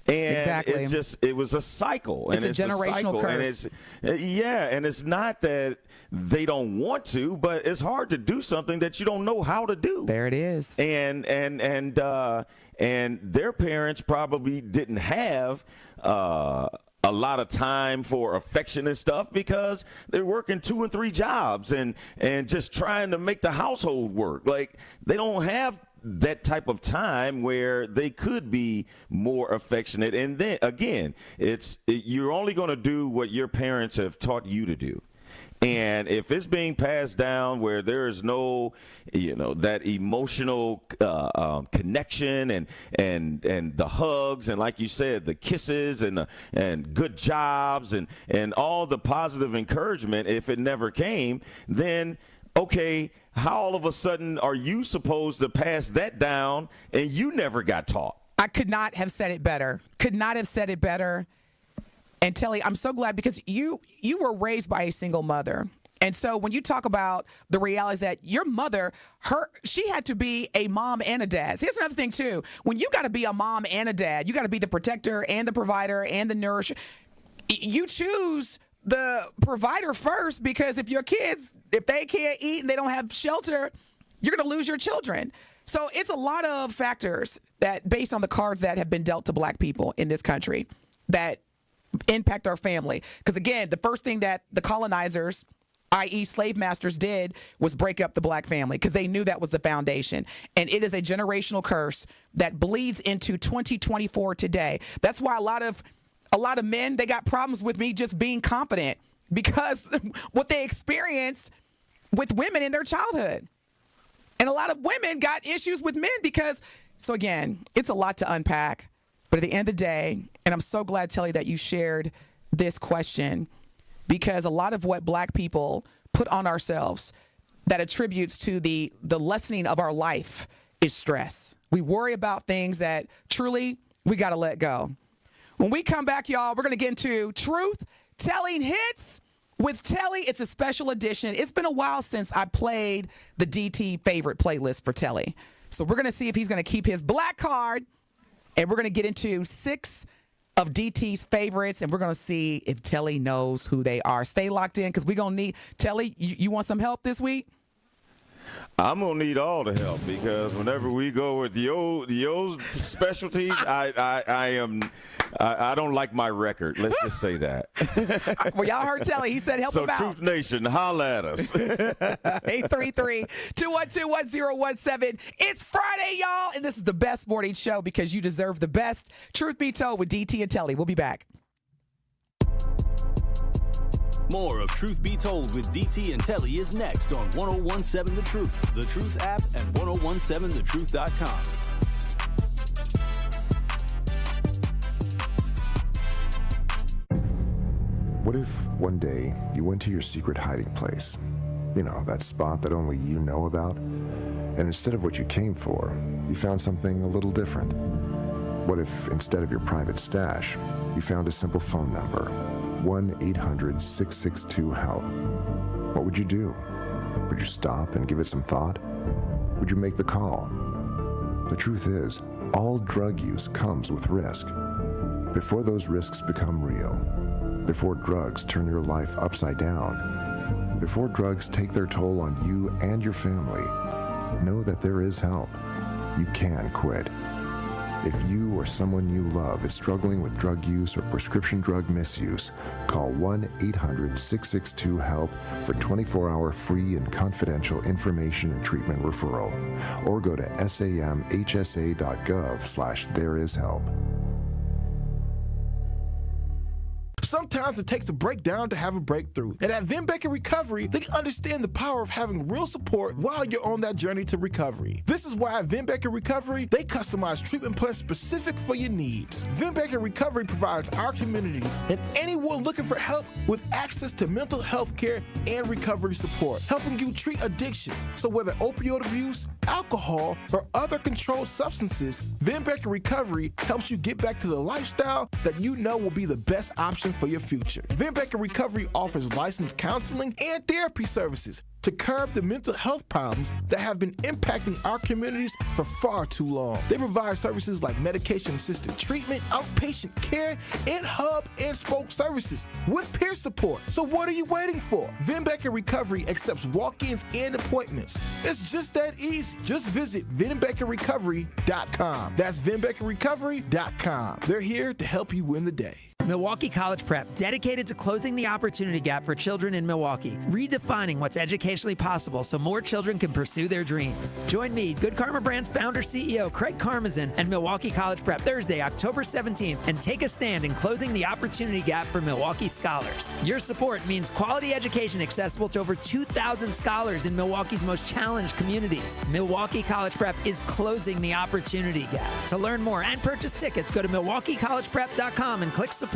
And exactly. it was a cycle. It's a generational curse. And it's not that they don't want to, but it's hard to do something that you don't know how to do. There it is. And their parents probably didn't have a lot of time for affection and stuff because they're working 2 and 3 jobs and just trying to make the household work. Like, they don't have that type of time where they could be more affectionate. And then again, you're only going to do what your parents have taught you to do. And if it's being passed down where there is no, that emotional connection and the hugs and, like you said, the kisses and good jobs and all the positive encouragement, if it never came, then okay, how all of a sudden are you supposed to pass that down and you never got taught? I could not have said it better. And Telly, I'm so glad because you were raised by a single mother. And so when you talk about the reality is that your mother, she had to be a mom and a dad. See, here's another thing, too. When you got to be a mom and a dad, you got to be the protector and the provider and the nourisher. You choose the provider first because if your kids, if they can't eat and they don't have shelter, you're going to lose your children. So it's a lot of factors that based on the cards that have been dealt to black people in this country that impact our family. Because again, the first thing that the colonizers, i.e. slave masters, did was break up the black family because they knew that was the foundation. And it is a generational curse that bleeds into 2024 today. That's why a lot of men, they got problems with me just being confident because what they experienced with women in their childhood. And a lot of women got issues with men because, so again, it's a lot to unpack. But at the end of the day, and I'm so glad, Telly, that you shared this question, because a lot of what black people put on ourselves that attributes to the lessening of our life is stress. We worry about things that truly we got to let go. When we come back, y'all, we're going to get into Truth Telling Hits with Telly. It's a special edition. It's been a while since I played the DT favorite playlist for Telly. So we're going to see if he's going to keep his black card, and we're going to get into 6 of DT's favorites, and we're going to see if Telly knows who they are. Stay locked in because we're going to need, Telly, you want some help this week? I'm going to need all the help because whenever we go with the old specialties, I don't like my record. Let's just say that. Well, y'all heard Telly. He said help him out. So Truth Nation, holla at us. 833-212-1017. It's Friday, y'all, and this is the best morning show because you deserve the best. Truth Be Told with DT and Telly. We'll be back. More of Truth Be Told with DT and Telly is next on 1017 The Truth, The Truth app, and 1017thetruth.com. What if one day you went to your secret hiding place? You know, that spot that only you know about? And instead of what you came for, you found something a little different. What if instead of your private stash, you found a simple phone number, 1-800-662-HELP? What would you do? Would you stop and give it some thought? Would you make the call? The truth is, all drug use comes with risk. Before those risks become real, before drugs turn your life upside down, before drugs take their toll on you and your family, know that there is help. You can quit. If you or someone you love is struggling with drug use or prescription drug misuse, call 1-800-662-HELP for 24-hour free and confidential information and treatment referral, or go to samhsa.gov/thereishelp. Sometimes it takes a breakdown to have a breakthrough. And at Vin Baker Recovery, they understand the power of having real support while you're on that journey to recovery. This is why at Vin Baker Recovery, they customize treatment plans specific for your needs. Vin Baker Recovery provides our community and anyone looking for help with access to mental health care and recovery support, helping you treat addiction. So whether opioid abuse, alcohol, or other controlled substances, Vin Baker Recovery helps you get back to the lifestyle that you know will be the best option for your future. Vin Baker Recovery offers licensed counseling and therapy services to curb the mental health problems that have been impacting our communities for far too long. They provide services like medication-assisted treatment, outpatient care, and hub and spoke services with peer support. So what are you waiting for? Vin Baker Recovery accepts walk-ins and appointments. It's just that easy. Just visit VinBakerRecovery.com. That's VinBakerRecovery.com. They're here to help you win the day. Milwaukee College Prep, dedicated to closing the opportunity gap for children in Milwaukee, redefining what's educationally possible so more children can pursue their dreams. Join me, Good Karma Brand's founder CEO Craig Karmazin, and Milwaukee College Prep Thursday, October 17th, and take a stand in closing the opportunity gap for Milwaukee scholars. Your support means quality education accessible to over 2,000 scholars in Milwaukee's most challenged communities. Milwaukee College Prep is closing the opportunity gap. To learn more and purchase tickets, go to MilwaukeeCollegePrep.com and click support.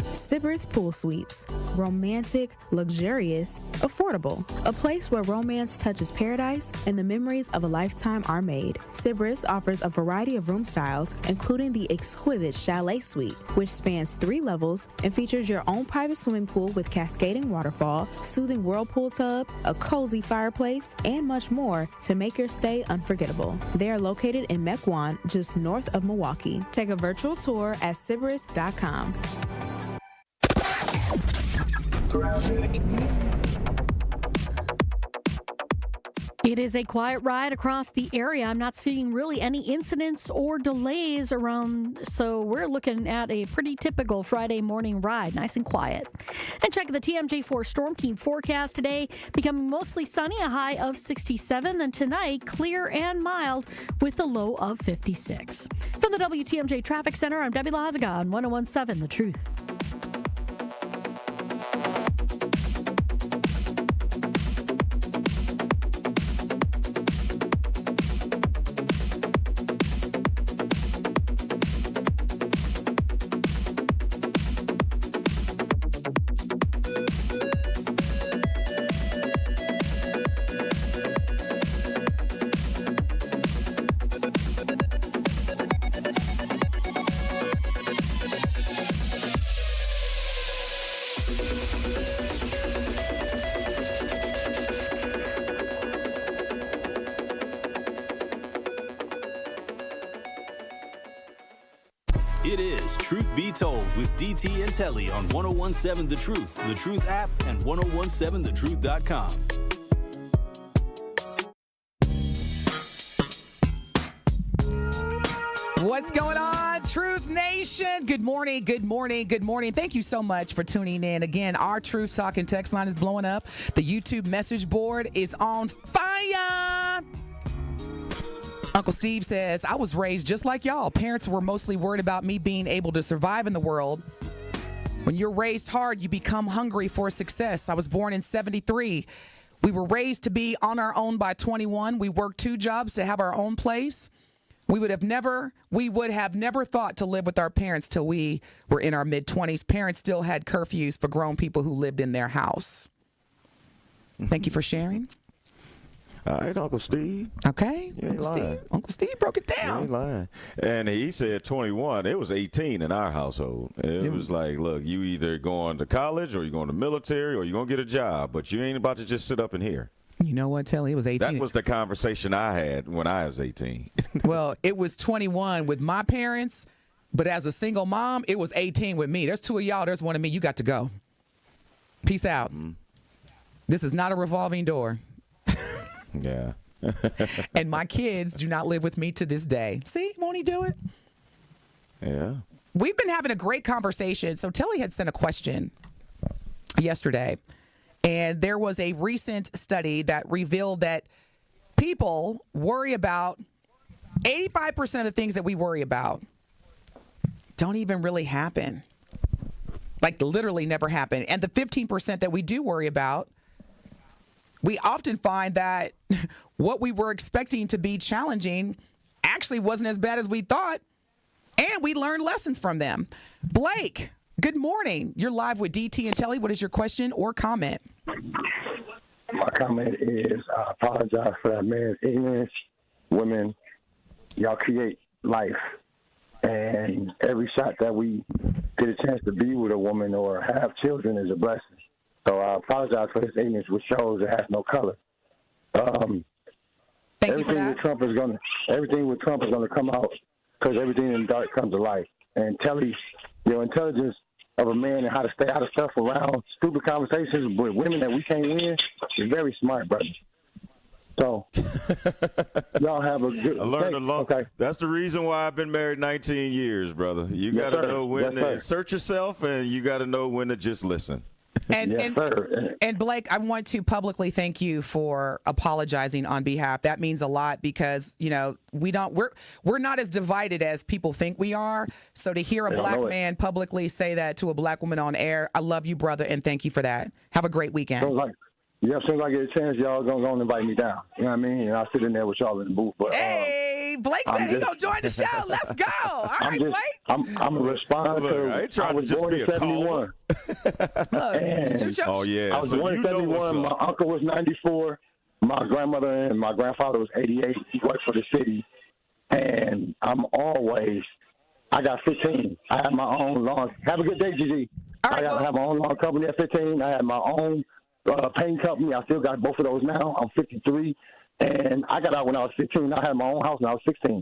Sybaris Pool Suites. Romantic, luxurious, affordable. A place where romance touches paradise and the memories of a lifetime are made. Sybaris offers a variety of room styles, including the exquisite Chalet Suite, which spans 3 levels and features your own private swimming pool with cascading waterfall, soothing whirlpool tub, a cozy fireplace, and much more to make your stay unforgettable. They are located in Mequon, just north of Milwaukee. Take a virtual tour at Sybaris.com. It is a quiet ride across the area. I'm not seeing really any incidents or delays around, so we're looking at a pretty typical Friday morning ride, nice and quiet. And check the TMJ4 Storm Team forecast today, becoming mostly sunny, a high of 67, and tonight clear and mild with a low of 56. From the WTMJ Traffic Center, I'm Debbie Lazaga on 101.7 The Truth. It is Truth Be Told with DT and Telly on 101.7 The Truth app, and 101.7thetruth.com. What's going on, Truth Nation? Good morning, good morning, good morning. Thank you so much for tuning in. Again, our Truth Talk and text line is blowing up. The YouTube message board is on fire. Uncle Steve says, I was raised just like y'all. Parents were mostly worried about me being able to survive in the world. When you're raised hard, you become hungry for success. I was born in 73. We were raised to be on our own by 21. We worked 2 jobs to have our own place. We would have never thought to live with our parents till we were in our mid-20s. Parents still had curfews for grown people who lived in their house. Thank you for sharing. All right, Uncle Steve. Okay, Uncle Steve broke it down. He ain't lying. And he said 21. It was 18 in our household. It was like, look, you either going to college or you're going to military or you're going to get a job, but you ain't about to just sit up in here. You know what, Telly? It was 18. That was the conversation I had when I was 18. Well, it was 21 with my parents, but as a single mom, it was 18 with me. There's two of y'all. There's one of me. You got to go. Peace out. Mm-hmm. This is not a revolving door. Yeah. And my kids do not live with me to this day. See, won't he do it? Yeah. We've been having a great conversation. So Telly had sent a question yesterday, and there was a recent study that revealed that people worry about 85% of the things that we worry about don't even really happen. Like literally never happen. And the 15% that we do worry about, we often find that what we were expecting to be challenging actually wasn't as bad as we thought, and we learned lessons from them. Blake, good morning. You're live with DT and Telly. What is your question or comment? My comment is I apologize for that man's ignorance. Women, y'all create life, and every shot that we get a chance to be with a woman or have children is a blessing. So I apologize for his ignorance, which shows it has no color. Everything with Trump is gonna come out because everything in the dark comes to light. And Telly, your intelligence of a man and how to stay out of stuff around stupid conversations with women that we can't win is very smart, brother. So y'all have a good. I learned a lot. Okay. That's the reason why I've been married 19 years, brother. You got to know when to insert yourself, and you got to know when to just listen. And Blake, I want to publicly thank you for apologizing on behalf. That means a lot because, you know, we're not as divided as people think we are. So to hear a black man publicly say that to a black woman on air, I love you, brother, and thank you for that. Have a great weekend. As soon as I get a chance, y'all gonna invite me down. You know what I mean? And I'll sit in there with y'all in the booth. But hey, Blake said he's gonna join the show. Let's go. All right, Blake. I'm gonna respond to. I was born in 71. Oh yeah. I was born in 71. My uncle was 94. My grandmother and my grandfather was 88. He worked for the city, and I got 15. I had my own lawn. Have a good day, GG. I have my own lawn company at 15. I had my own paint company. I still got both of those now. I'm 53, and I got out when I was 15. I had my own house when I was 16.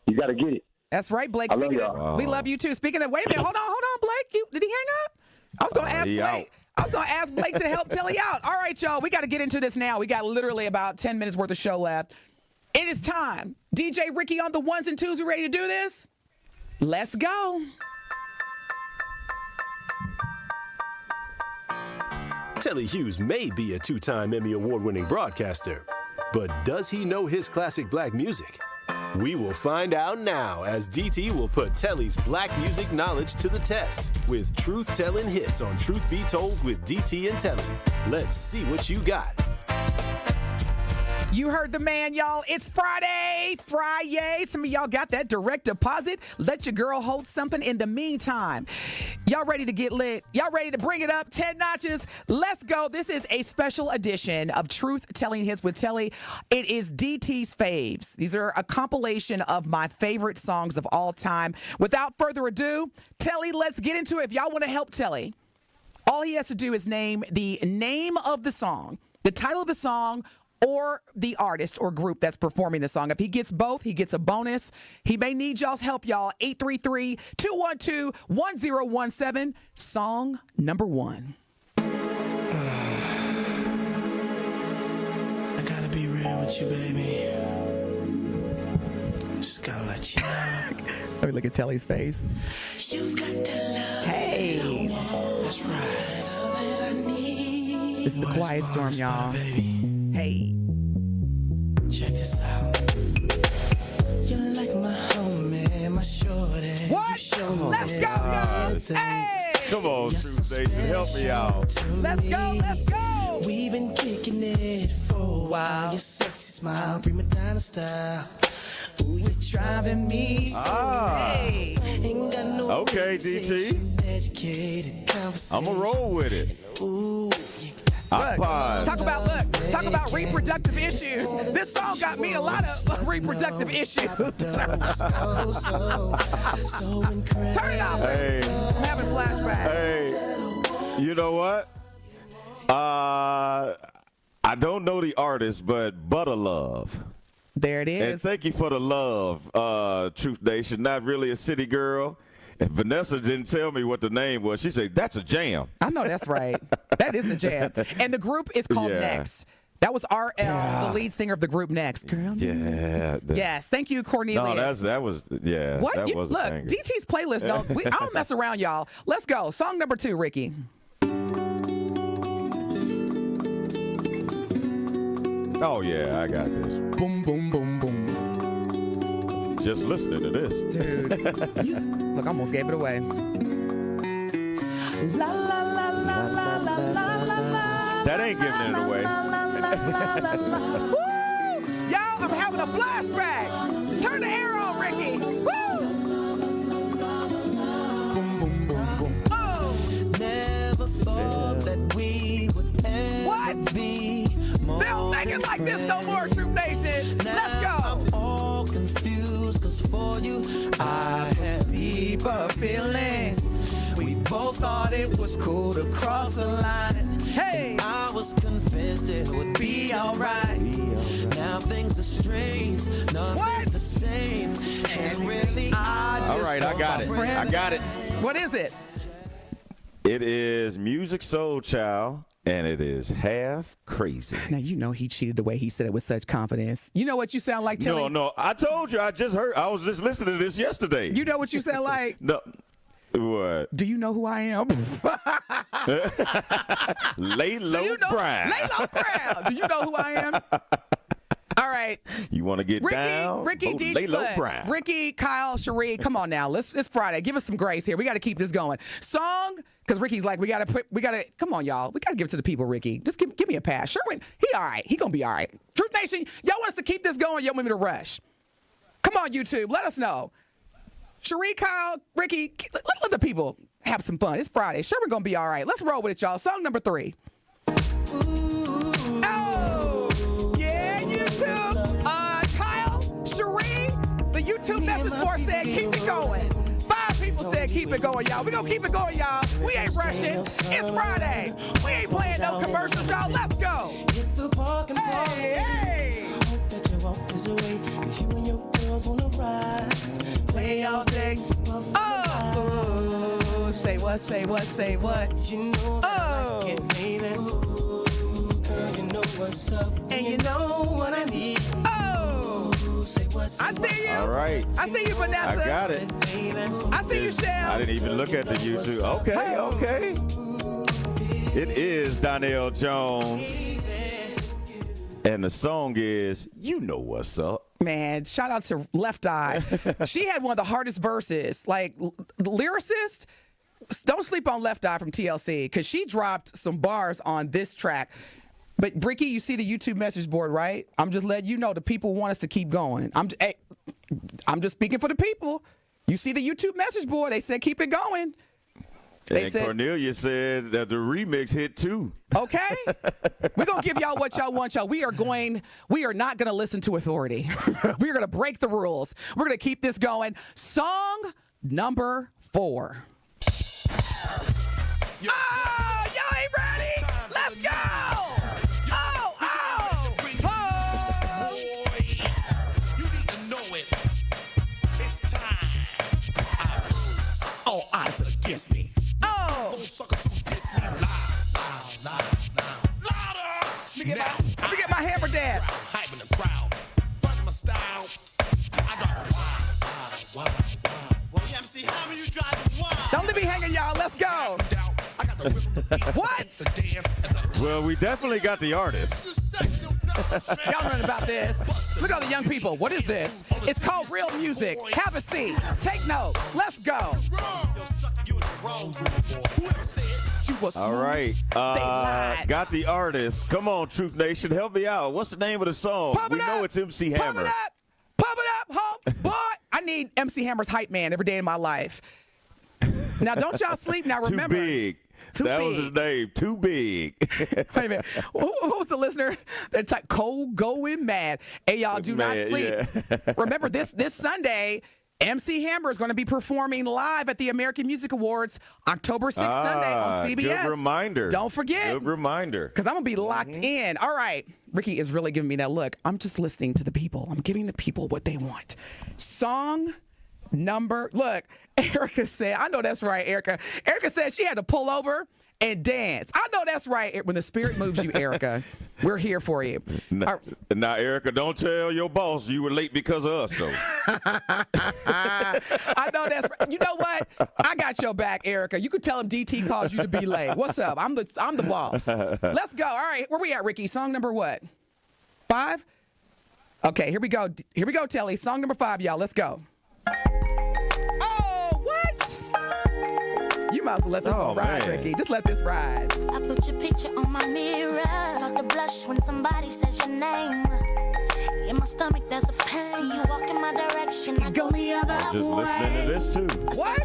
You got to get it. That's right, Blake. We love you too. Speaking of, wait a minute, hold on, Blake. Did he hang up? I was going to ask Blake. I was going to ask Blake to help Telly out. All right, y'all, we got to get into this now. We got literally about 10 minutes worth of show left. It is time. DJ Ricky on the ones and twos. We ready to do this? Let's go. Telly Hughes may be a two-time Emmy Award-winning broadcaster, but does he know his classic black music? We will find out now as DT will put Telly's black music knowledge to the test with truth-telling hits on Truth Be Told with DT and Telly. Let's see what you got. You heard the man, y'all. It's Friday. Some of y'all got that direct deposit. Let your girl hold something in the meantime. Y'all ready to get lit? Y'all ready to bring it up 10 notches? Let's go. This is a special edition of Truth Telling Hits with Telly. It is DT's faves. These are a compilation of my favorite songs of all time. Without further ado, Telly, let's get into it. If y'all want to help Telly, all he has to do is name the name of the song, the title of the song, or the artist or group that's performing the song. If he gets both, he gets a bonus. He may need y'all's help, y'all. 833-212-1017. Song number one. I gotta be real with you, baby. Just gotta let you know. Let me look at Telly's face. You've got the love. Hey. That's right. This is the Quiet Storm, y'all. Hey. Check this out. You're like my homie, my shorty. What? Let's go, y'all. Hey. Come on, Truth Station. Help me out. Let's go. We've been kicking it for a while. Your sexy smile, prima donna style. Ooh, you're driving me so hey. Okay, DT. I'm going to roll with it. Look, talk about reproductive issues. This song got me a lot of reproductive issues. Turn it off. Hey. I'm having flashbacks. Hey, you know what? I don't know the artist, but Butter Love. There it is. And thank you for the love, Truth Nation. Not really a city girl. And Vanessa didn't tell me what the name was. She said, that's a jam. I know that's right. That is the jam. And the group is called Next. That was RL, the lead singer of the group Next. Girl. Yeah. Yes. Thank you, Cornelius. No, that was, yeah. What? That was look, DT's playlist, I don't mess around, y'all. Let's go. Song number 2, Ricky. Oh, yeah, I got this. Boom, boom, boom, boom. Just listening to this. Dude. Look, I almost gave it away. La, la, la, la, la, la, la, la. That ain't giving it away. Woo! Y'all, I'm having a flashback. Turn the air on, Ricky. Woo! Boom, boom, boom, boom. Oh! Never thought that we would ever be more. They don't make it like this no more, Troop Nation. Let's go. I'm all confused, cause for you, I have deeper feelings. We both thought it was cool to cross the line. Hey! I was convinced it would be alright. Now things are strange, nothing's the same. And really, I just all right, I got it. I got it. What is it? It is Music Soul Child, and it is Half Crazy. Now, you know he cheated the way he said it with such confidence. You know what you sound like, Telly? No, I told you. I was just listening to this yesterday. You know what you sound like? No. What? Do you know who I am? Lay Low Brown. Lay Low Brown. Do you know who I am? All right. You want to get down? Ricky, DJ, Lay Low Brown. Ricky, Kyle, Cherie, come on now. It's Friday. Give us some grace here. We got to keep this going. Song, because Ricky's like, we got to, come on, y'all. We got to give it to the people, Ricky. Just give me a pass. Sherwin, he all right. He going to be all right. Truth Nation, y'all want us to keep this going? Y'all want me to rush? Come on, YouTube. Let us know. Cherie, Kyle, Ricky, let the people have some fun. It's Friday. Sherwin going to be all right. Let's roll with it, y'all. Song number 3. Oh, yeah, YouTube. Kyle, Cherie, the YouTube message board said keep it going. 5 people said keep it going, y'all. We going to keep it going, y'all. We ain't rushing. It's Friday. We ain't playing no commercials, y'all. Let's go. Hey. Hope that you walk this away, 'cause you and your girl wanna ride. Play all day. Oh, say what, say what, say what. You know oh, like it, baby. Ooh, girl, you know what's up, and you know what I need. Oh, say what, say I see you. All right. I see you, Vanessa. I got it. I see you, Shell. I didn't even look at the YouTube. Okay. It is Donnell Jones. And the song is You Know What's Up. Man, shout out to Left Eye. She had one of the hardest verses. Like, lyricist, don't sleep on Left Eye from TLC, because she dropped some bars on this track. But, Ricky, you see the YouTube message board, right? I'm just letting you know the people want us to keep going. I'm just speaking for the people. You see the YouTube message board. They said keep it going. And Cornelia said that the remix hit too. Okay. We're going to give y'all what y'all want, y'all. We are not going to listen to authority. We're going to break the rules. We're going to keep this going. Song number 4. Oh, y'all ain't ready? Let's go. You need to know it. It's time. All eyes are against me. Oh! Suckers who diss me louder. Let me get my hammer dad. Hype in the crowd. Run my style. I got wild. Yeah, MC Hammer, you driving wild. Don't leave me hanging, y'all. Let's go. What? Well, we definitely got the artist. Y'all learn about this. Look at all the young people. What is this? It's called Real Music. Have a seat. Take notes. Let's go. All right. Got the artist. Come on, Truth Nation. Help me out. What's the name of the song? We know it's MC Hammer. Pump it up. need MC Hammer's hype man every day of my life. Now, don't y'all sleep. Now, remember. Too big. That was his name. Too big. Wait a minute. Who's the listener? They're like cold going mad. Hey, y'all, do not sleep. Yeah. Remember, this Sunday, MC Hammer is going to be performing live at the American Music Awards October 6th Sunday on CBS. Good reminder. Don't forget. Good reminder. Because I'm going to be locked in. All right. Ricky is really giving me that look. I'm just listening to the people. I'm giving the people what they want. Song number. Look, Erica said, I know that's right, Erica. Erica said she had to pull over and dance. I know that's right. When the spirit moves you, Erica, we're here for you. Now, Erica, don't tell your boss you were late because of us, though. I know that's right. You know what? I got your back, Erica. You could tell him DT calls you to be late. What's up? I'm the boss. Let's go. All right, where we at, Ricky? Song number what? 5? Okay, here we go. Here we go, Telly. Song number 5, y'all. Let's go. Oh, what? You might as well let this one ride, Ricky. Just let this ride. I put your picture on my mirror. Start to blush when somebody says your name. In my stomach, there's a pain. See you walk in my direction. I go the other way. Just listening to this, too. What?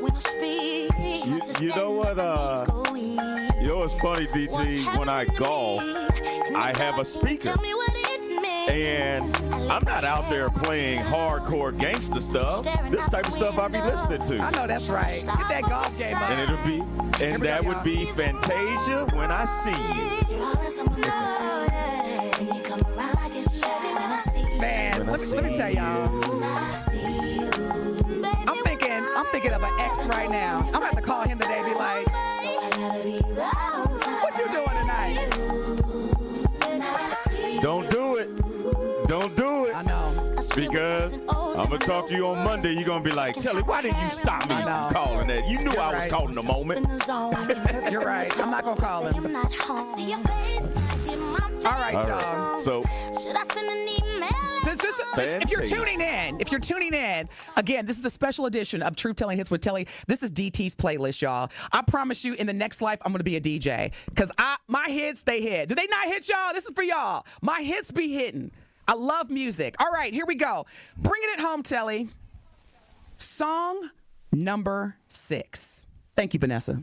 When I speak. You know what? You know what's funny, DT? When I golf, I have a speaker. And I'm not out there playing hardcore gangster stuff. This type of stuff I be listening to. I know that's right. Get that golf game up. And that would be Fantasia When I See You. Man, let me tell y'all. I'm thinking of an ex right now. I'm gonna have to call him today and be like, what you doing tonight? Don't do it. Don't do it. I know. Because I'm going to talk to you on Monday. You're going to be like, Telly, why didn't you stop me from calling that? You knew I was calling the moment. You're right. I'm not going to call him. All right, y'all. So, if you're tuning in, again, this is a special edition of Truth Telling Hits with Telly. This is DT's playlist, y'all. I promise you, in the next life, I'm going to be a DJ. Because my hits, they hit. Do they not hit y'all? This is for y'all. My hits be hitting. I love music. All right, here we go. Bringing it home, Telly. Song number 6. Thank you, Vanessa.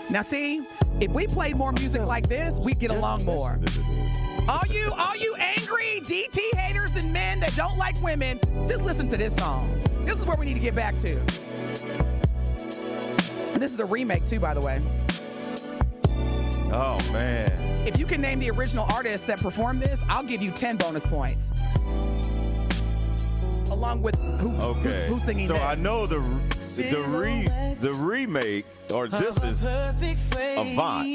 Now, see, if we played more music like this, we'd get along more. All you angry DT haters and men that don't like women, just listen to this song. This is where we need to get back to. And this is a remake, too, by the way. Oh, man. If you can name the original artist that performed this, I'll give you 10 bonus points. Along with who's singing so this. I know the remake, or this is Avant.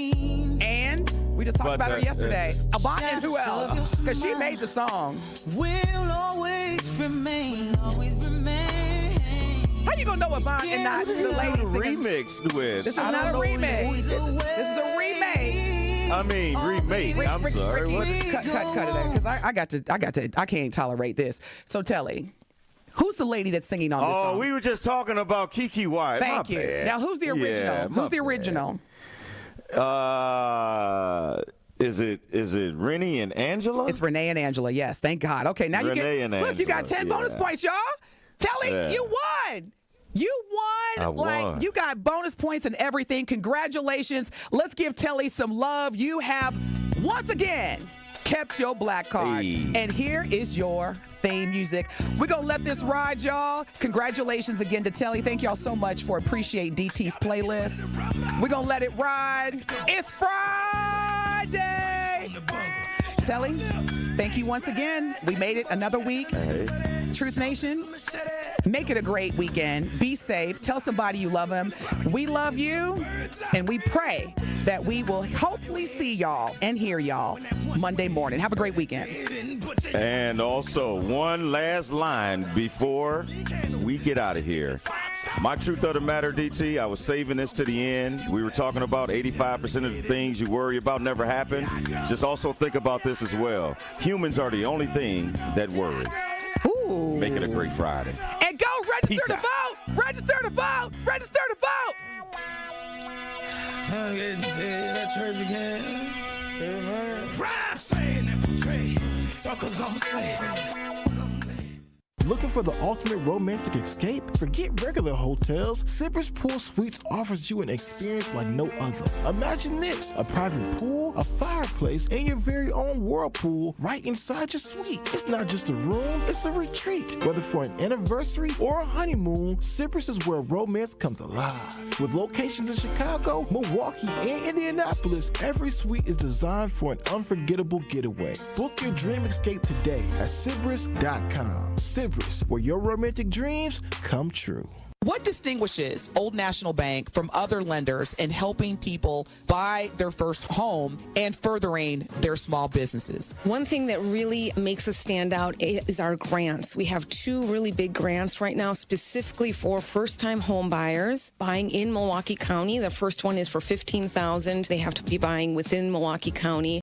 And we just talked about her yesterday. Avant and who else? Because she made the song. Will always remain. How you gonna know Avant and not the lady remix with? This is not a remix. This is a remake. I mean, remake. I'm sorry. Cut it there, because I can't tolerate this. So Telly, who's the lady that's singing on this song? Oh, we were just talking about Kiki White. Thank you. Bad. Now, who's the original? Yeah, who's the original? Is it Renee and Angela? It's Renee and Angela. Yes, thank God. Okay, now look. You got 10 bonus points, y'all. Telly, you won. You won. You got bonus points and everything. Congratulations. Let's give Telly some love. You have once again kept your black card. Hey. And here is your theme music. We're going to let this ride, y'all. Congratulations again to Telly. Thank y'all so much for appreciating DT's playlist. We're going to let it ride. It's Friday. Telly, thank you once again. We made it another week. Hey. Truth Nation, make it a great weekend. Be safe. Tell somebody you love them. We love you, and we pray that we will hopefully see y'all and hear y'all Monday morning. Have a great weekend. And also, one last line before we get out of here. My truth of the matter, DT, I was saving this to the end. We were talking about 85% of the things you worry about never happen. Just also think about this as well. Humans are the only thing that worry. Ooh. Make it a great Friday. And go register to vote. Register to vote. Register to vote. Time to get that church again. Drive, saying that portray. suckers, I'm saying. Looking for the ultimate romantic escape? Forget regular hotels. Cypress Pool Suites offers you an experience like no other. Imagine this: a private pool, a fireplace, and your very own whirlpool right inside your suite. It's not just a room, it's a retreat. Whether for an anniversary or a honeymoon, Cypress is where romance comes alive. With locations in Chicago, Milwaukee, and Indianapolis, every suite is designed for an unforgettable getaway. Book your dream escape today at Cypress.com. Cypress, where your romantic dreams come true. What distinguishes Old National Bank from other lenders in helping people buy their first home and furthering their small businesses? One thing that really makes us stand out is our grants. We have 2 really big grants right now specifically for first-time home buyers buying in Milwaukee County. The first one is for $15,000. They have to be buying within Milwaukee County.